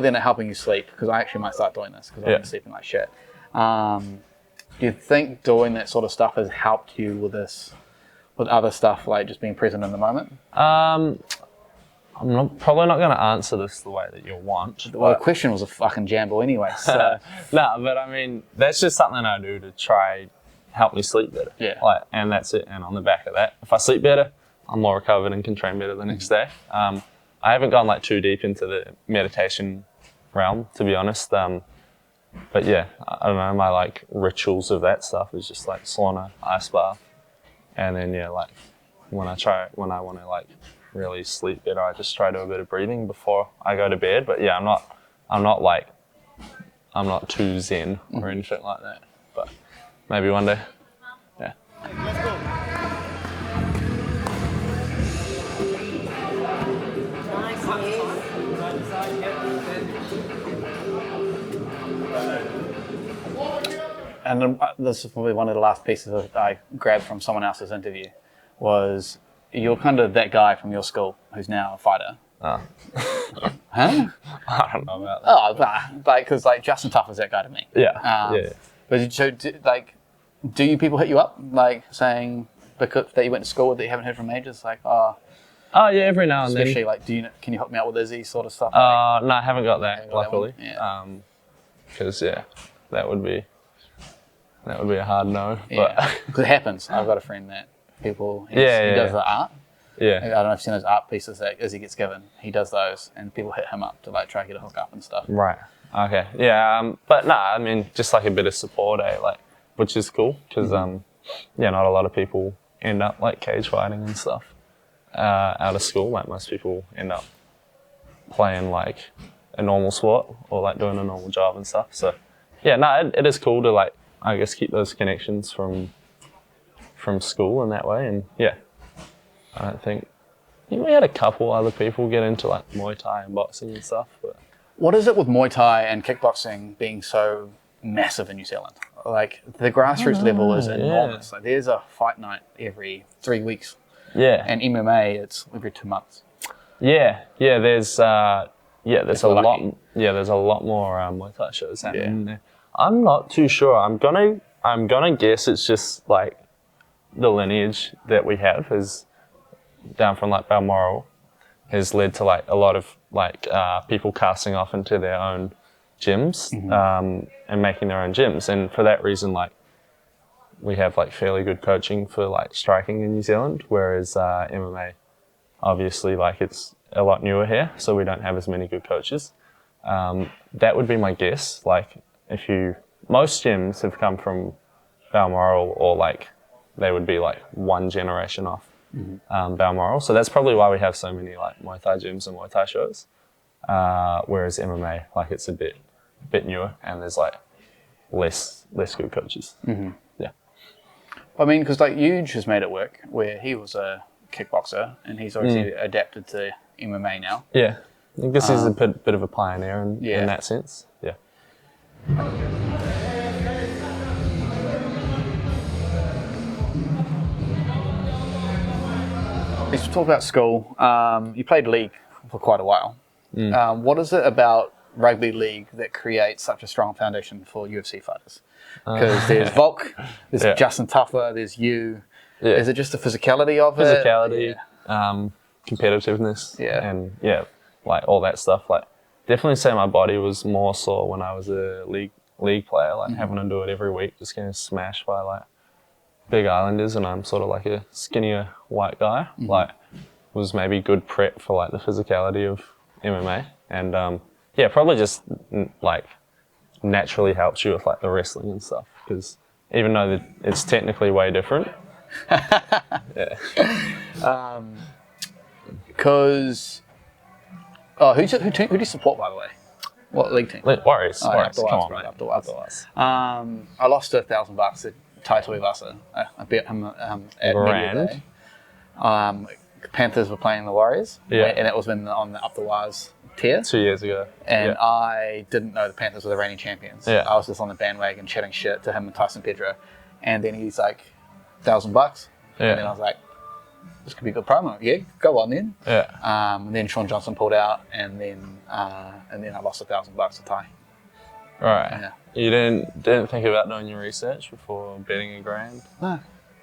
Speaker 2: than it helping you sleep, because I actually might start doing this because I've been sleeping like shit. Do you think doing that sort of stuff has helped you with other stuff like just being present in the moment?
Speaker 1: I'm probably not going to answer this the way that you want.
Speaker 2: Well, the question was a fucking jamble anyway. So.
Speaker 1: No, but I mean, that's just something I do to try help me sleep better.
Speaker 2: Yeah.
Speaker 1: And that's it. And on the back of that, if I sleep better, I'm more recovered and can train better the next day. I haven't gone like too deep into the meditation realm, to be honest. But yeah, I don't know, my like rituals of that stuff is just like sauna, ice bath. And then like when I want to like really sleep better, I just try to do a bit of breathing before I go to bed. But yeah, I'm not too zen or anything like that. But maybe one day. Yeah.
Speaker 3: Let's go.
Speaker 2: And then, this is probably one of the last pieces that I grabbed from someone else's interview was you're kind of that guy from your school who's now a fighter.
Speaker 1: Oh.
Speaker 2: Huh?
Speaker 1: I don't know about that.
Speaker 2: Oh, because like Justin Tafas is that guy to me.
Speaker 1: Yeah. Yeah.
Speaker 2: But so, do you people hit you up like saying because that you went to school with that you haven't heard from ages? Like,
Speaker 1: oh yeah, every now and then.
Speaker 2: Especially like, can you help me out with Izzy sort of stuff?
Speaker 1: No, I haven't got that, luckily. Because that would be a hard no.
Speaker 2: Yeah, because it happens. I've got a friend that he does the art.
Speaker 1: Yeah.
Speaker 2: I don't know if you've seen those art pieces that Izzy gets given. He does those, and people hit him up to like try to get a hook up and stuff.
Speaker 1: Right. Okay. Yeah. But nah, I mean, just like a bit of support, like, which is cool because not a lot of people end up like cage fighting and stuff out of school. Like most people end up playing like a normal sport or like doing a normal job and stuff. So yeah, it is cool to like I guess keep those connections from school in that way. And yeah, I don't think we had a couple other people get into like Muay Thai and boxing and stuff. But
Speaker 2: what is it with Muay Thai and kickboxing being so massive in New Zealand? Like the grassroots level is enormous. Like there's a fight night every 3 weeks.
Speaker 1: Yeah.
Speaker 2: And MMA it's every 2 months.
Speaker 1: Yeah. There's a lot more Muay Thai shows happening there. I'm not too sure. I'm gonna guess it's just like the lineage that we have is down from like Balmoral has led to like a lot of like people casting off into their own gyms and making their own gyms, and for that reason like we have like fairly good coaching for like striking in New Zealand, whereas MMA obviously like it's a lot newer here, so we don't have as many good coaches. That would be my guess. Like most gyms have come from Balmoral, or like they would be like one generation off Balmoral. So that's probably why we have so many like Muay Thai gyms and Muay Thai shows. Whereas MMA, like it's a bit newer and there's like less good coaches. Yeah.
Speaker 2: I mean, because like Huge has made it work where he was a kickboxer and he's obviously adapted to MMA now.
Speaker 1: Yeah. I guess he's a bit of a pioneer in that sense. Yeah. Let's
Speaker 2: talk about school. You played league for quite a while. What is it about rugby league that creates such a strong foundation for UFC fighters? Because there's Volk, there's
Speaker 1: Yeah.
Speaker 2: Justin Tafas, there's you.
Speaker 1: Yeah.
Speaker 2: Is it just the physicality of it?
Speaker 1: Physicality,
Speaker 2: Yeah.
Speaker 1: competitiveness,
Speaker 2: Yeah.
Speaker 1: and like all that stuff. Like definitely say my body was more sore when I was a league player, like having to do it every week, just getting smashed by like big islanders, and I'm sort of like a skinnier white guy. Like was maybe good prep for like the physicality of MMA, and probably just like naturally helps you with like the wrestling and stuff, because even though it's technically way different.
Speaker 2: Because who do you support, by the way? What league team?
Speaker 1: Warriors. Warriors. Come on, mate.
Speaker 2: Afterwards. I lost $1,000 to Tai Tuivasa. I beat him at media day. Panthers were playing the Warriors, and it was on the Up the Wires tier
Speaker 1: 2 years ago.
Speaker 2: And I didn't know the Panthers were the reigning champions.
Speaker 1: Yeah.
Speaker 2: I was just on the bandwagon chatting shit to him and Tyson Pedro, and then he's like, $1,000.
Speaker 1: Yeah.
Speaker 2: And then I was like, this could be a good promo. Yeah, go on then.
Speaker 1: Yeah.
Speaker 2: And then Sean Johnson pulled out, and then I lost $1,000 to Ty.
Speaker 1: Right.
Speaker 2: Yeah.
Speaker 1: You didn't think about doing your research before betting $1,000?
Speaker 2: No.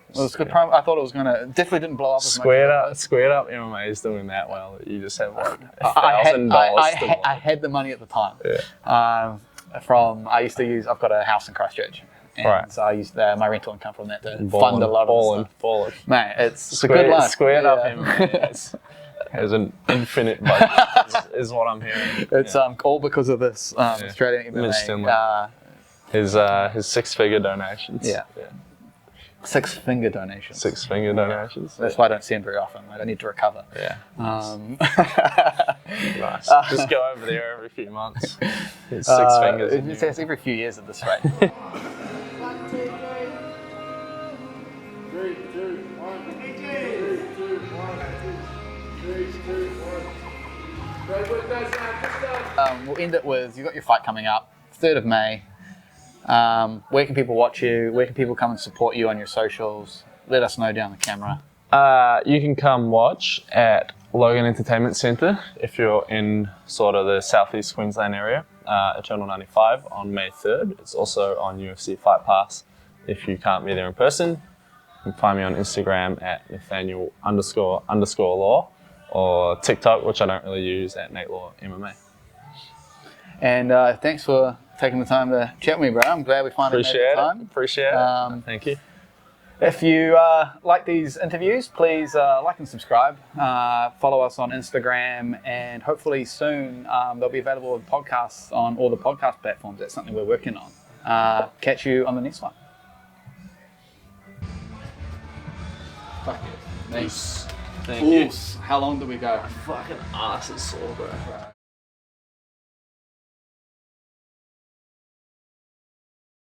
Speaker 2: It was a good promo. I thought it was definitely didn't blow up as much.
Speaker 1: Squared up MMA is doing that well. You just have like
Speaker 2: $1,000.
Speaker 1: $1,000.
Speaker 2: I had the money at the time.
Speaker 1: Yeah.
Speaker 2: I've got a house in Christchurch. And
Speaker 1: Right.
Speaker 2: so I used my rental income from that to fund a lot of stuff. Mate, it's a good life.
Speaker 1: Squared up MMA has an infinite budget, is what I'm hearing.
Speaker 2: It's all because of this Australian MMA.
Speaker 1: His 6-figure donations.
Speaker 2: Yeah. Six-finger donations.
Speaker 1: 6-finger donations.
Speaker 2: That's why I don't see him very often. I don't need to recover.
Speaker 1: Yeah.
Speaker 2: Nice.
Speaker 1: Nice. Just go over there every few months. It's 6 fingers.
Speaker 2: It's every few years at this rate. We'll end it with, you've got your fight coming up, 3rd of May. Where can people watch you? Where can people come and support you on your socials? Let us know down the camera.
Speaker 1: You can come watch at Logan Entertainment Centre if you're in sort of the southeast Queensland area at Channel 95 on May 3rd. It's also on UFC Fight Pass if you can't be there in person. You can find me on Instagram at Nathaniel __Law or TikTok, which I don't really use, at Nate Law MMA.
Speaker 2: And thanks for taking the time to chat with me, bro. I'm glad we finally made the time.
Speaker 1: Appreciate it. Thank you.
Speaker 2: If you like these interviews, please like and subscribe. Follow us on Instagram, and hopefully soon they'll be available as podcasts on all the podcast platforms. That's something we're working on. Catch you on the next one. Fuck it. Thanks.
Speaker 1: Thank you.
Speaker 2: How long do we go?
Speaker 1: Fucking ass is sore, bro.